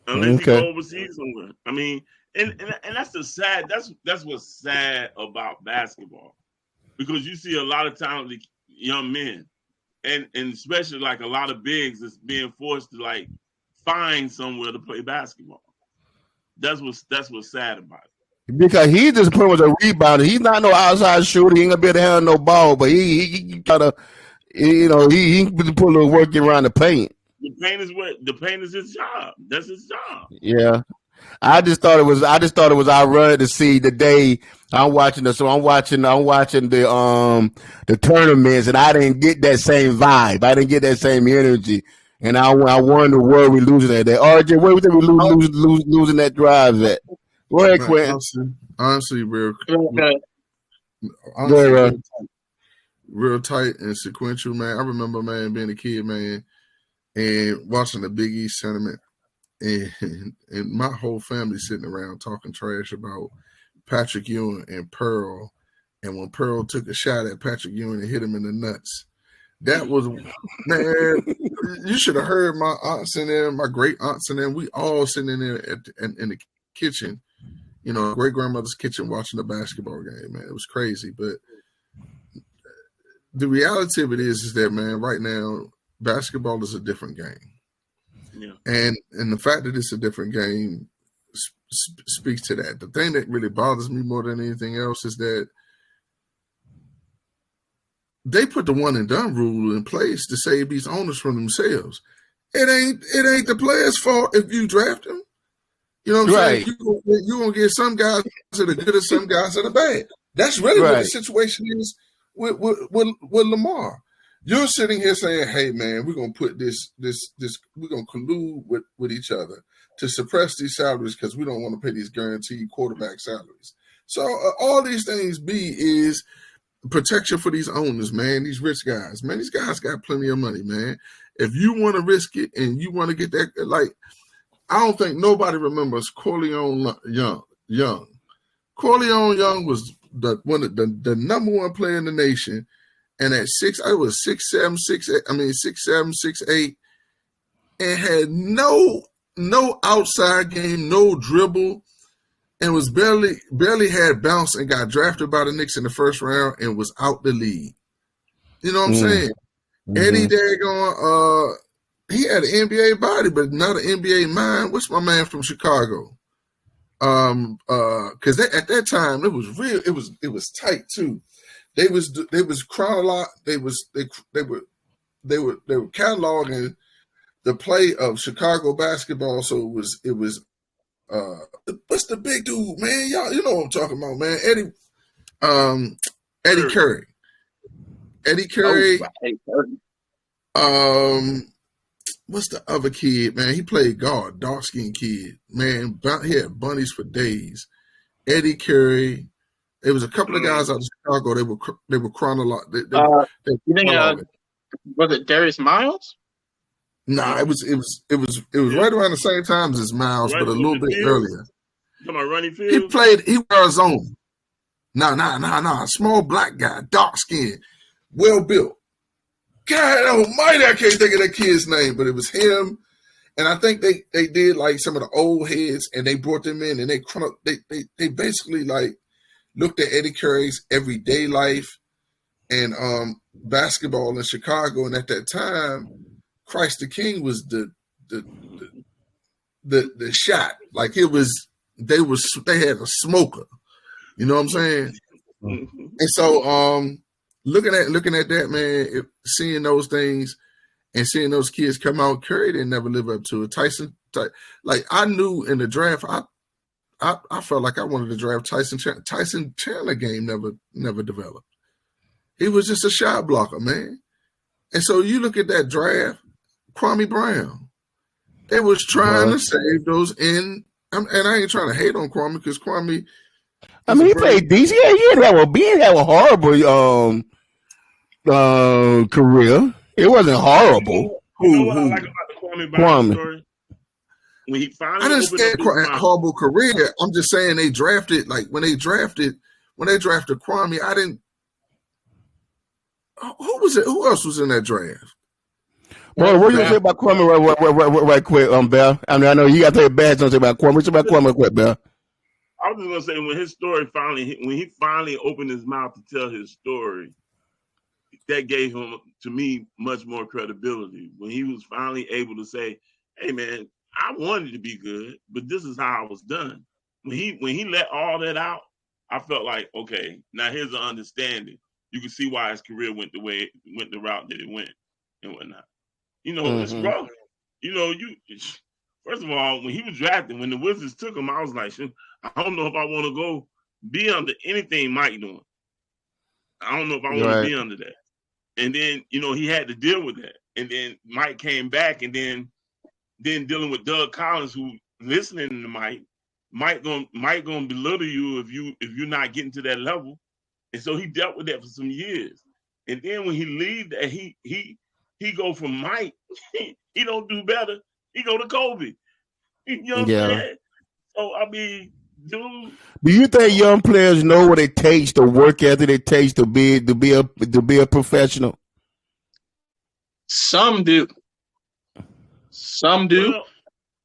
unless he go overseas somewhere. I mean, and that's that's what's sad about basketball, because you see a lot of talented young men, and especially like a lot of bigs that's being forced to like find somewhere to play basketball. That's what's sad about it. Because he just pretty much a rebounder. He's not no outside shooter. He ain't gonna be able to handle no ball, but he gotta. You know, he put a little work around the paint. The paint is his job. That's his job. Yeah. I just thought it was ironic to see the day I'm watching the tournaments, and I didn't get that same vibe. I didn't get that same energy. And I wonder where we losing at. RJ, where we think we losing that drive at? Go ahead, Quentin. Honestly, real tight and sequential, man. I remember, man, being a kid, man, and watching the Big East tournament. and my whole family sitting around talking trash about Patrick Ewing and Pearl. And when Pearl took a shot at Patrick Ewing and hit him in the nuts, that was, man, you should have heard my aunts in there, my great aunts in there. We all sitting in there in the kitchen, great grandmother's kitchen watching the basketball game, man. It was crazy. But the reality of it is that, man, right now, basketball is a different game. Yeah. And the fact that it's a different game speaks to that. The thing that really bothers me more than anything else is that they put the one and done rule in place to save these owners from themselves. It ain't the player's fault if you draft them. You know what I'm saying? You're going to get some guys that are good and some guys that are bad. That's really what the situation is with Lamar. You're sitting here saying, hey, man, we're going to put this, we're going to collude with each other to suppress these salaries because we don't want to pay these guaranteed quarterback salaries. So all these things is protection for these owners, man, these rich guys. Man, these guys got plenty of money, man. If you want to risk it and you want to get that, like, I don't think nobody remembers Corleone Young. Corleone Young was the number one player in the nation. And at 6'7", 6'8", and had no outside game, no dribble, and was barely had bounce and got drafted by the Knicks in the first round and was out the league. You know what I'm saying? Mm-hmm. Eddie Daggone, he had an NBA body, but not an NBA mind. What's my man from Chicago? Because at that time it was real. It was tight too. They were cataloging the play of Chicago basketball. So it was what's the big dude, man? Y'all, you know what I'm talking about, man. Eddie Curry. Eddie Curry. What's the other kid, man? He played guard, dark-skinned kid. Man, he had bunnies for days. Eddie Curry. There was a couple of guys out of Chicago. They were chronological. You think was it Darius Miles? Nah, it was right around the same time as Miles, but a little bit earlier. You talking about Ronnie Fields? He was Arizona. Nah. Small black guy, dark skin, well built. God almighty, I can't think of that kid's name, but it was him. And I think they did like some of the old heads and they brought them in and they basically like looked at Eddie Curry's everyday life and basketball in Chicago. And at that time, Christ the King was the shot. Like it was, they had a smoker. You know what I'm saying? Mm-hmm. And so looking at that, man, seeing those things and seeing those kids come out, Curry didn't never live up to it. Tyson, like I knew in the draft, I felt like I wanted to draft Tyson. Tyson Chandler game never developed. He was just a shot blocker, man. And so you look at that draft, Kwame Brown. They was trying to save those in, and I ain't trying to hate on Kwame because Kwame. I mean, he played decent. Yeah, he didn't have a horrible career. It wasn't horrible. You know what I like about the Kwame Brown story? When he finally, I didn't say horrible career. I'm just saying they drafted when they drafted Kwame. I didn't. Who was it? Who else was in that draft? Well, what do you say about Kwame right quick, Bell? I mean, I know you got to take a bad something about Kwame. What's about Kwame quick, Bell? I was just gonna say when his story when he finally opened his mouth to tell his story, that gave him, to me, much more credibility. When he was finally able to say, "Hey, man, I wanted to be good, but this is how I was done." When he let all that out, I felt like, okay, now here's an understanding. You can see why his career went the route that it went and whatnot. You know, it's rough. You know, first of all, when he was drafted, when the Wizards took him, I was like, I don't know if I want to go be under anything Mike doing. I don't know if I want to be under that. And then, you know, he had to deal with that. And then Mike came back, and then dealing with Doug Collins, who listening to Mike gonna belittle you if you're not getting to that level. And so he dealt with that for some years. And then when he leaves, he go from Mike, he don't do better. He go to Kobe. You know what I'm saying? So I mean, dude. Do you think young players know what it takes, the work ethic it takes to be a professional? Some do. Some do. Well,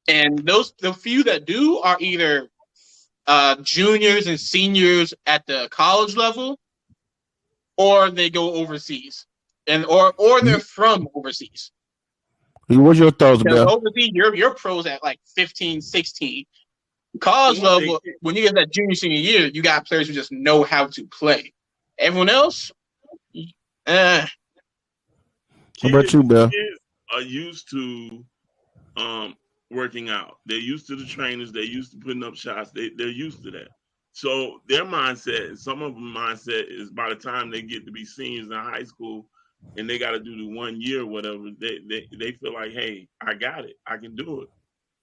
And the few that do are either juniors and seniors at the college level, or they go overseas, and or they're from overseas. What's your thoughts, Because Bill? overseas, you're pros at like 15, 16. College level, when you get that junior, senior year, you got players who just know how to play. Everyone else, How about you, Bill? Kids are used to working out. They're used to the trainers. They're used to putting up shots. They're used to that. So their mindset, some of them mindset is by the time they get to be seniors in high school and they got to do the 1 year or whatever, they feel like, hey, I got it. I can do it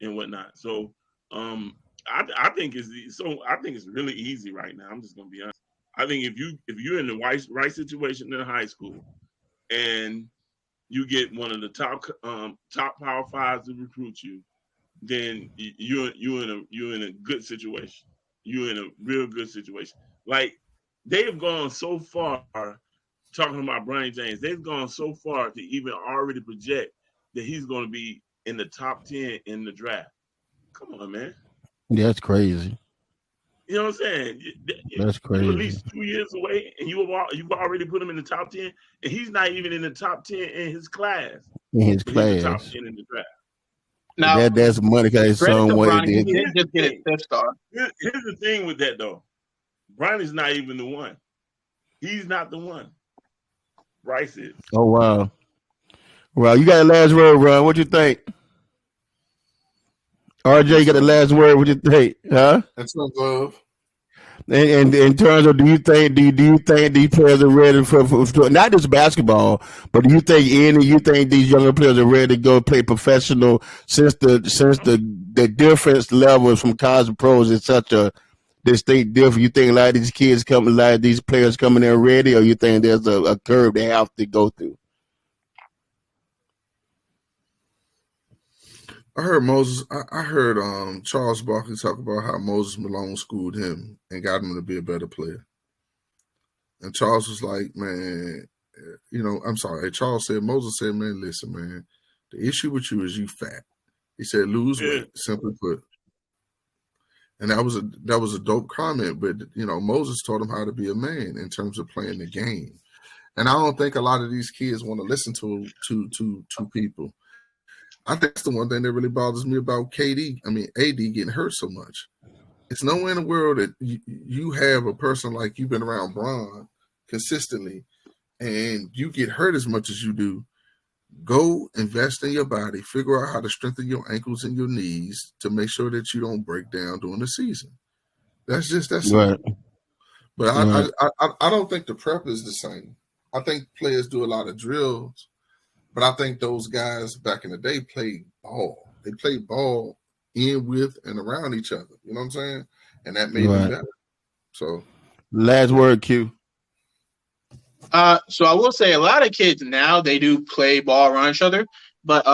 and whatnot. So I think it's really easy right now. I'm just gonna be honest. I think if you're in the right situation in high school and you get one of the top Power Fives to recruit you, then you're in a good situation. You're in a real good situation. Like they have gone so far talking about Brian James. They've gone so far to even already project that he's going to be in the top 10 in the draft. Come on, man. Yeah, that's crazy. You know what I'm saying? That's crazy. You're at least 2 years away, and you've already put him in the top 10, and he's not even in the top 10 in his class. In his But he's the top class. 10 in the draft. now That's money because some way Bronny, he it didn't just get a fifth star. Here's the thing with that, though. Bronny's not even the one. He's not the one. Bryce is. Oh wow. Well, you got the last word, Ron. What you think? RJ, you got the last word. What you think? Huh? That's no love. And in terms of, do you think these players are ready for not just basketball, but do you think these younger players are ready to go play professional since the difference levels from college to pros is such a distinct difference? You think a lot of these players coming in ready, or you think there's a curve they have to go through? I heard Moses. I heard Charles Barkley talk about how Moses Malone schooled him and got him to be a better player. And Charles was like, "Man, I'm sorry." Charles said, Moses said, "Man, listen, man, the issue with you is you fat." He said, "Lose weight, simply put." And that was a dope comment. But Moses taught him how to be a man in terms of playing the game. And I don't think a lot of these kids want to listen to people. I think that's the one thing that really bothers me about AD getting hurt so much. It's nowhere in the world that you have a person like you've been around Bron consistently and you get hurt as much as you do. Go invest in your body, figure out how to strengthen your ankles and your knees to make sure that you don't break down during the season. That's Right. But I don't think the prep is the same. I think players do a lot of drills. But I think those guys back in the day played ball. They played ball in, with, and around each other. You know what I'm saying? And that made them better. So, last word, Q. So I will say a lot of kids now, they do play ball around each other. But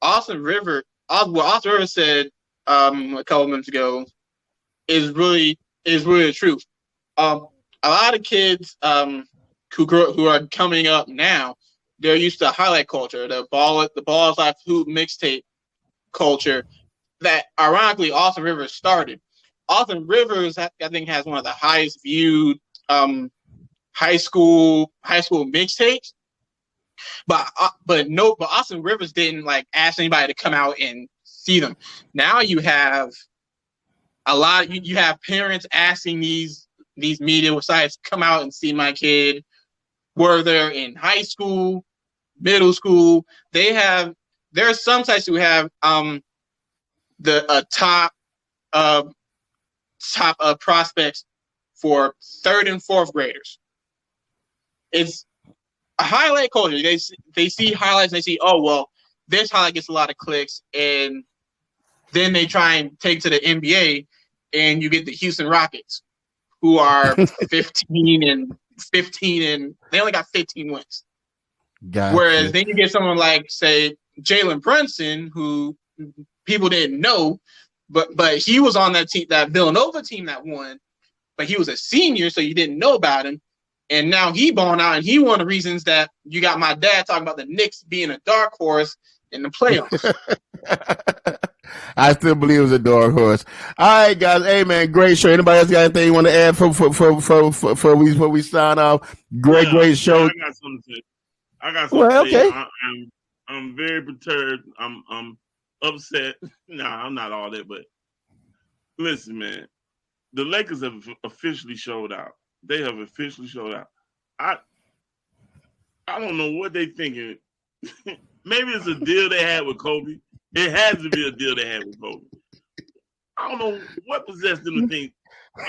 Austin Rivers said a couple minutes ago is really the truth. A lot of kids who are coming up now, they're used to highlight culture, the Balls Life Hoop mixtape culture that ironically Austin Rivers started. Austin Rivers, I think, has one of the highest viewed high school mixtapes. But Austin Rivers didn't ask anybody to come out and see them. Now you have you have parents asking these media sites come out and see my kid, whether they're in high school, middle school. There are some sites who have top prospects for third and fourth graders. It's a highlight culture. They see highlights and they see, oh well, this highlight gets a lot of clicks, and then they try and take to the NBA, and you get the Houston Rockets, who are 15 and they only got 15 wins. Gotcha. Whereas then you get someone like, say, Jalen Brunson, who people didn't know, but he was on that team, that Villanova team that won, but he was a senior, so you didn't know about him. And now he balling out, and he one of the reasons that you got my dad talking about the Knicks being a dark horse in the playoffs. I still believe it was a dark horse. All right, guys. Hey, man, great show. Anybody else got anything you want to add before we sign off? Great show. I got something to say. Okay. I'm very perturbed. I'm upset. Nah, I'm not all that, but listen, man. The Lakers have officially showed out. They have officially showed out. I don't know what they thinking. Maybe it's a deal they had with Kobe. It has to be a deal they had with Kobe. I don't know what possessed them to think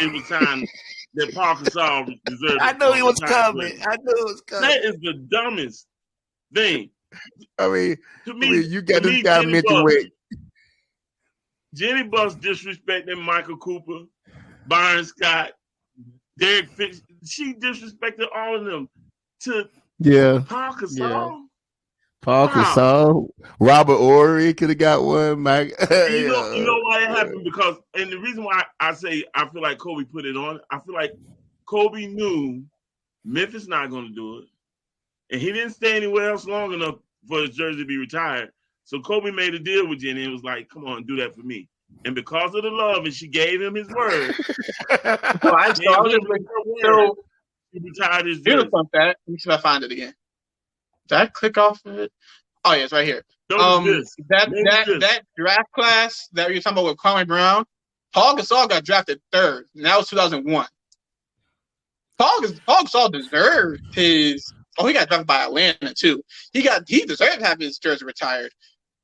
it was time that Paul Gasol deserved. I knew he was coming. That is the dumbest thing. I mean, to me, you got this guy mentioned with Jenny Buss disrespecting Michael Cooper, Byron Scott, Derek Fitz. She disrespected all of them to Paul Gasol. Yeah. Paul Gasol, Robert Horry could have got one. Mike, you know why it happened? Because, and the reason why I say I feel like Kobe put it on, I feel like Kobe knew Memphis not going to do it, and he didn't stay anywhere else long enough for his jersey to be retired. So Kobe made a deal with Jenny and was like, "Come on, do that for me." And because of the love, and she gave him his word. He retired his jersey. Beautiful fact. Let me see if I find it again. Did I click off of it? Oh yeah, it's right here. That draft class that you're talking about with Kwame Brown, Paul Gasol got drafted third, and that was 2001. Paul Gasol deserved his. Oh, he got drafted by Atlanta too. He deserved to have his jersey retired.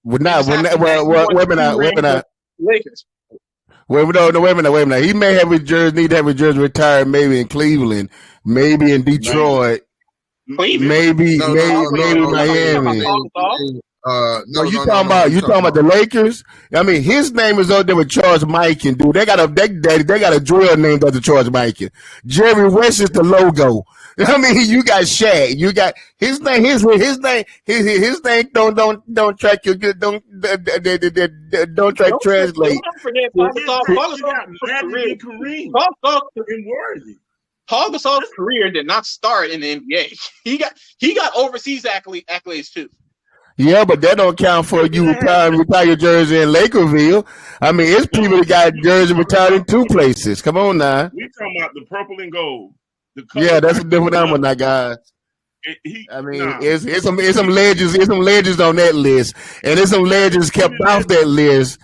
Wait a minute. Lakers. Wait a minute. He may have his jersey, need to have his jersey retired, maybe in Cleveland, maybe in Detroit. Maybe Miami. You talking about the Lakers? I mean, his name is up there with Charles Mikan, dude. They got a drill named after Charles Mikan. Jerry West is the logo. I mean, you got Shaq. You got his name. His name. Don't track your good. Don't track translate. Don't forget Paul Gasol's career did not start in the NBA. He got overseas accolades too. Yeah, but that don't count for you retire your jersey in Lakerville. I mean, it's people that got jersey retired in two places. Come on now. We talking about the purple and gold. Yeah, that's a different number now, guys. It's some legends on that list, and there's some legends kept off that list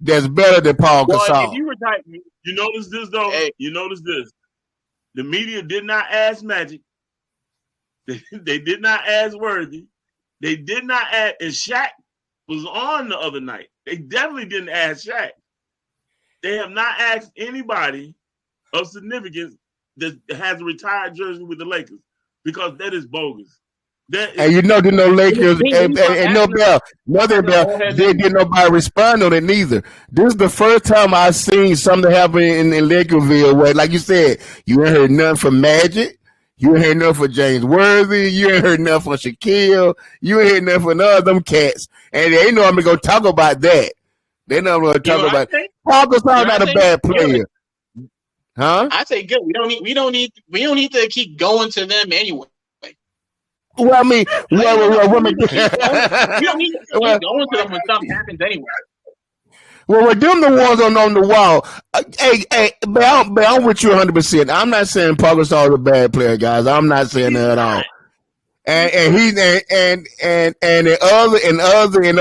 that's better than Paul Gasol. If you retire, you notice this though. Hey. You notice this. The media did not ask Magic. They did not ask Worthy. They did not ask, and Shaq was on the other night. They definitely didn't ask Shaq. They have not asked anybody of significance that has a retired jersey with the Lakers because that is bogus. And you know, no Lakers and no Bell. Did nobody respond on it neither. This is the first time I've seen something happen in Lakerville where, like you said, you ain't heard nothing from Magic. You ain't heard nothing from James Worthy. You ain't heard nothing from Shaquille. You ain't heard nothing from none of them cats. And they know I'm going to talk about that. They know I'm going to talk about it. Paul Gasol not a bad player. Huh? I say good. We don't need to keep going to them anyway. Well, I mean, we don't need to keep going to them when something happens anyway. Well, with them the ones on the wall. Hey, I'm with you 100%. I'm not saying Paul Gasol is a bad player, guys. I'm not saying that at all. And he's in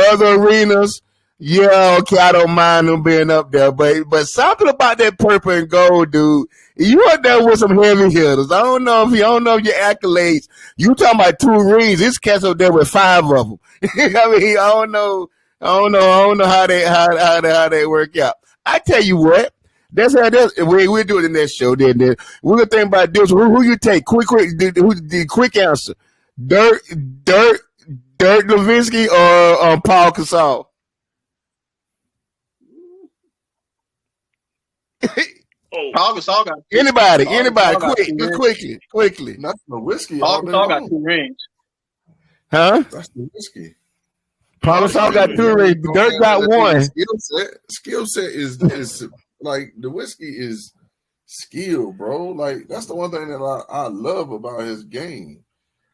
other arenas. Yeah, okay, I don't mind him being up there, but something about that purple and gold, dude. You up there with some heavy hitters. I don't know your accolades. You talking about 2 rings? This cat's up there with 5 of them. I mean, I don't know how they work out. I tell you what, that's how this. We'll do it in that show. Then we're gonna think about this. Who you take? Quick answer. Dirk Nowitzki or Paul Gasol? Paul Gasol got anybody, quickly. That's the whiskey. Paul Gasol got 2 rings. Huh? That's the whiskey. Paul Gasol got 2 rings. Dirk got 1. Skill set is like the whiskey is skill, bro. Like that's the one thing that I love about his game.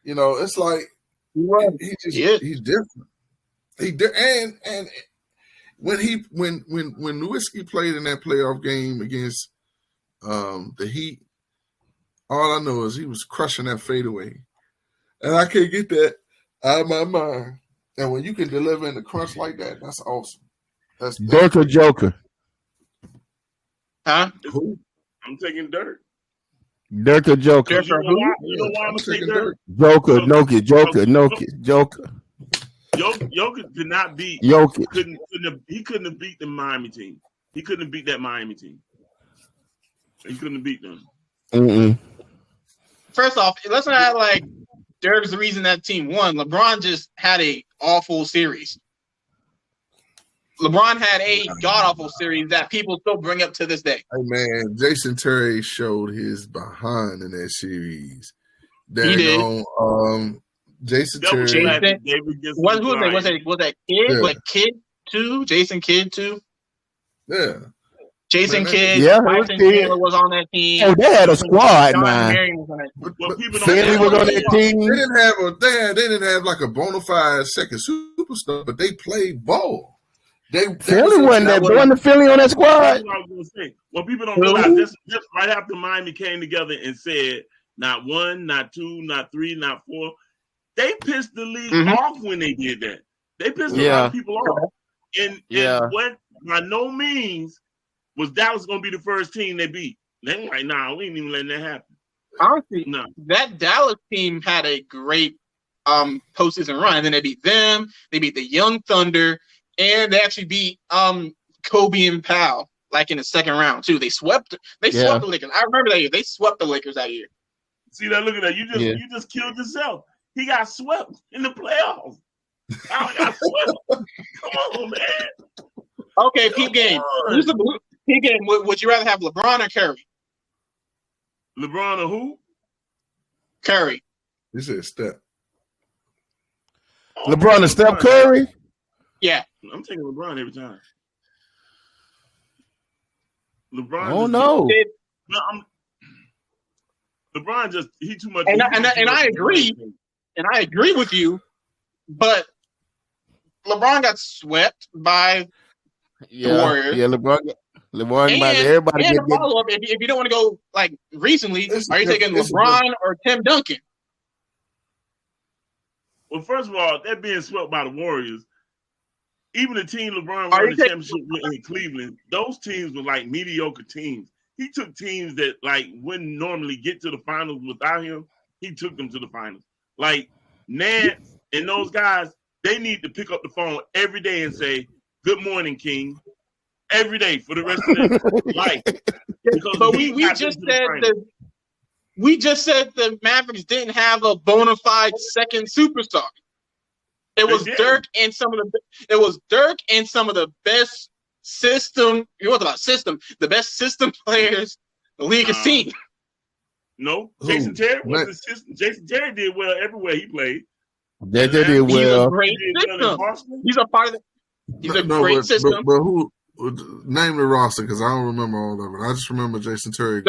You know, it's like he's different. And when Whiskey played in that playoff game against the Heat, all I know is he was crushing that fadeaway, and I can't get that out of my mind. And when you can deliver in the crunch like that, that's awesome. That's Dirk or Joker? Huh? Who? I'm taking Dirk. Dirk or Joker? Dirk or who? You know why I'm taking Dirk? Joker, Joker. Jokic could not beat. Jokic. He couldn't have beat the Miami team. He couldn't have beat that Miami team. He couldn't have beat them. Mm-mm. First off, let's not act like Dirk's the reason that team won. LeBron just had a awful series. LeBron had a god-awful series that people still bring up to this day. Hey, man, Jason Terry showed his behind in that series. He did. Jason That Terry. was Was that Kid? Yeah. Was Kid 2? Jason Kidd 2? Yeah. Jason Kidd. Yeah, Tyson Chandler was on that team. Oh, they had a squad, John man. Marion was on that team. Well, people don't Finley was on that They team. didn't have like a bona fide second superstar, but they played ball. Philly wasn't that one to Philly on that That's squad. what I was going to say. Well, people don't realize this right after Miami came together and said, not 1, not 2, not 3, not 4. They pissed the league off when they did that. They pissed a lot of people off. And what by no means was Dallas going to be the first team they beat. They were like, nah, we ain't even letting that happen. Honestly, No. that Dallas team had a great postseason run. And then they beat them. They beat the Young Thunder. And they actually beat Kobe and Powell like in the second round too. They swept the Lakers. I remember that year. They swept the Lakers that year. See that? Look at that. You just killed yourself. He got swept in the playoffs. I got swept. Come on, man. Okay, peep game. Who's the blue? Peep game. Would you rather have LeBron or Curry? LeBron or who? Curry. He said Steph. LeBron and Steph Curry. Yeah. I'm taking LeBron every time. LeBron. Oh no. LeBron he too much. And I agree. And I agree with you, but LeBron got swept by the Warriors. Yeah, LeBron by everybody. And a follow-up, if you don't want to go like recently, are you taking LeBron or Tim Duncan? Well, first of all, that being swept by the Warriors, even the team LeBron won the championship with in Cleveland, those teams were like mediocre teams. He took teams that like wouldn't normally get to the finals without him. He took them to the finals. Like Nance and those guys, they need to pick up the phone every day and say, "Good morning, King," every day for the rest of their life. But we just said the Mavericks didn't have a bona fide second superstar. It was Dirk and some of the best system. You want about system? The best system players the league has seen. No, Jason Terry was the system. Jason Terry did well everywhere he played. They did well. He's a great system. He's a part of the. He's a great system. But who? Name the roster because I don't remember all of it. I just remember Jason Terry.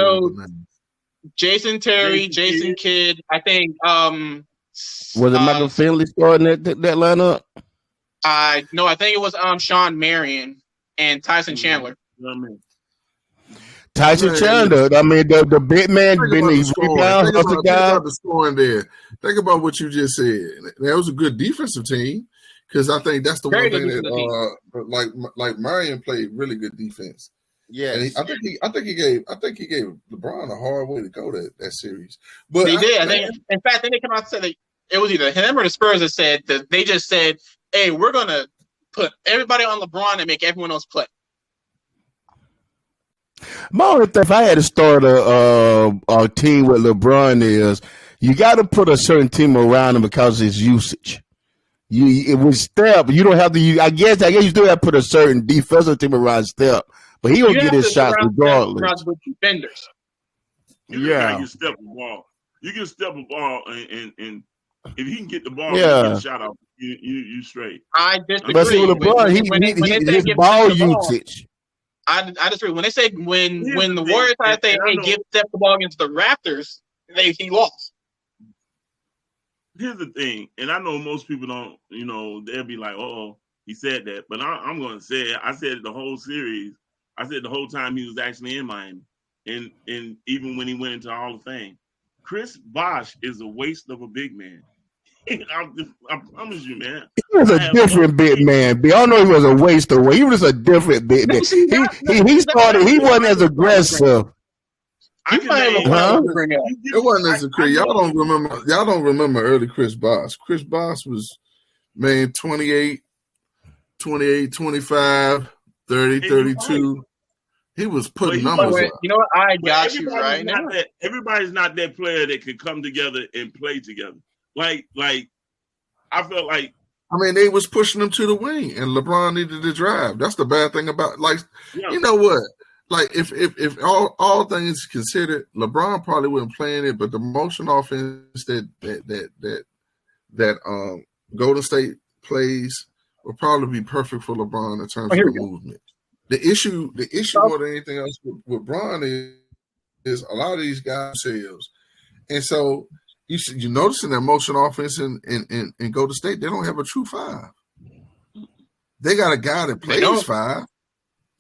Jason Terry, Jason Kidd. I think. Was it Michael Finley starting that lineup? I think it was Sean Marion and Tyson Chandler. Tyson Chandler. I mean, the big man been the rebound. Think about the scoring there. Think about what you just said. That was a good defensive team because I think that's the one thing that like Marion played really good defense. Yeah, I think he gave LeBron a hard way to go that series. But he did. In fact, then they come out and said it was either him or the Spurs that said that they just said, "Hey, we're gonna put everybody on LeBron and make everyone else play." My only thing, if I had to start a team with LeBron, is you got to put a certain team around him because of his usage. It was Steph. You don't have to. I guess you still have to put a certain defensive team around Steph, but he will get his shots regardless. Defenders. You can step a ball. You can step a ball and If he can get the ball and get a shot off, you straight. I disagree. But see, with LeBron, when they say his give ball Steph the ball, usage. I disagree. When they say when Here's the the Warriors thing, try to say, and I hey, know- give Steph the ball against the Raptors, he lost. Here's the thing, and I know most people don't, they'll be like, oh, he said that. But I'm going to say it. I said it the whole series. I said the whole time he was actually in Miami. And even when he went into Hall of Fame. Chris Bosh is a waste of a big man. I promise you, man. He was a different big man. I don't know he was a waste away. He was a different big man. He started, he wasn't as aggressive. I can name, It wasn't as aggressive. Y'all don't remember early Chris Bosh. Chris Bosh was, man, 28, 25, 30, 32. He was putting numbers up. You know what? I got you right now. Everybody's not that player that could come together and play together. Like I felt like, I mean, they was pushing him to the wing, and LeBron needed to drive. That's the bad thing about you know what? Like if all things considered, LeBron probably wasn't playing it, but the motion offense that Golden State plays will probably be perfect for LeBron in terms of the movement. The issue more than anything else with Bron is a lot of these guys themselves, and so you notice in that motion offense in Golden State, they don't have a true five. They got a guy that plays five.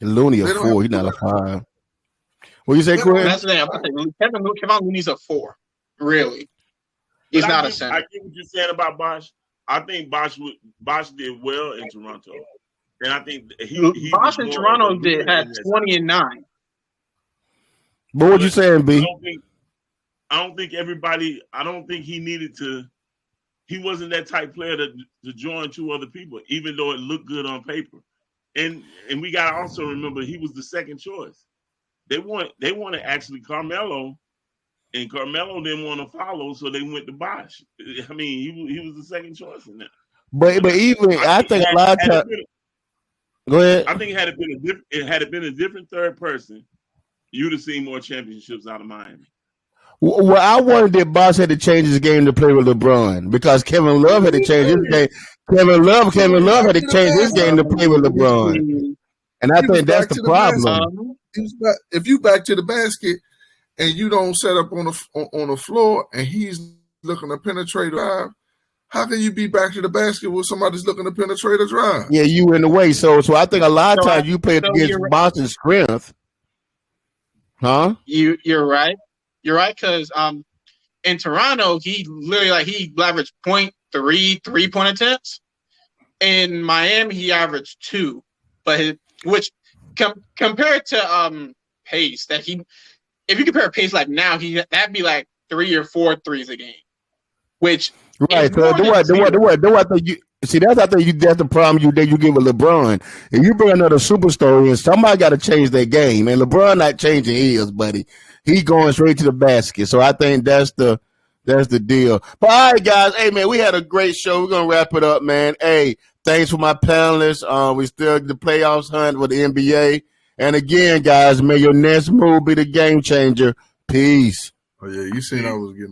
And Looney a 4. He's not a 5. What you say, Quinn? That's the thing. I'm saying Kevin Looney's a 4. Really, he's not a center. I get what you're saying about Bosh. I think Bosh did well in Toronto. And I think he Bosh in Toronto had 20 and 9. But what you saying, B? I don't think he needed to. He wasn't that type player to join 2 other people, even though it looked good on paper. And we gotta also remember he was the second choice. They wanted actually Carmelo, and Carmelo didn't want to follow, so they went to Bosh. I mean, he was the second choice in that. But even I think a lot of times. Go ahead. I think had it been a different third person, you'd have seen more championships out of Miami. Well, I wondered if Bosh had to change his game to play with LeBron because Kevin Love had to change his game. Kevin Love had to change his game to play with LeBron, and I think that's the problem. If you back to the basket and you don't set up on the floor and he's looking to penetrate a drive, how can you be back to the basket when somebody's looking to penetrate a drive? Yeah, you in the way. So I think a lot of times you play against Boston's strength. Huh? You're right. You're right, because in Toronto, he literally he averaged 0.3 3-point attempts. In Miami, he averaged 2, but which compared to pace if you compare pace like now, that'd be like 3 or 4 threes a game. Which right, so that's the problem you give with LeBron. If you bring another superstar in, somebody got to change their game, and LeBron not changing his, buddy. He going straight to the basket. So I think that's the deal. But all right, guys. Hey, man, we had a great show. We're gonna wrap it up, man. Hey, thanks for my panelists. We still the playoffs hunt with the NBA. And again, guys, may your next move be the game changer. Peace. Oh yeah, you seen I was getting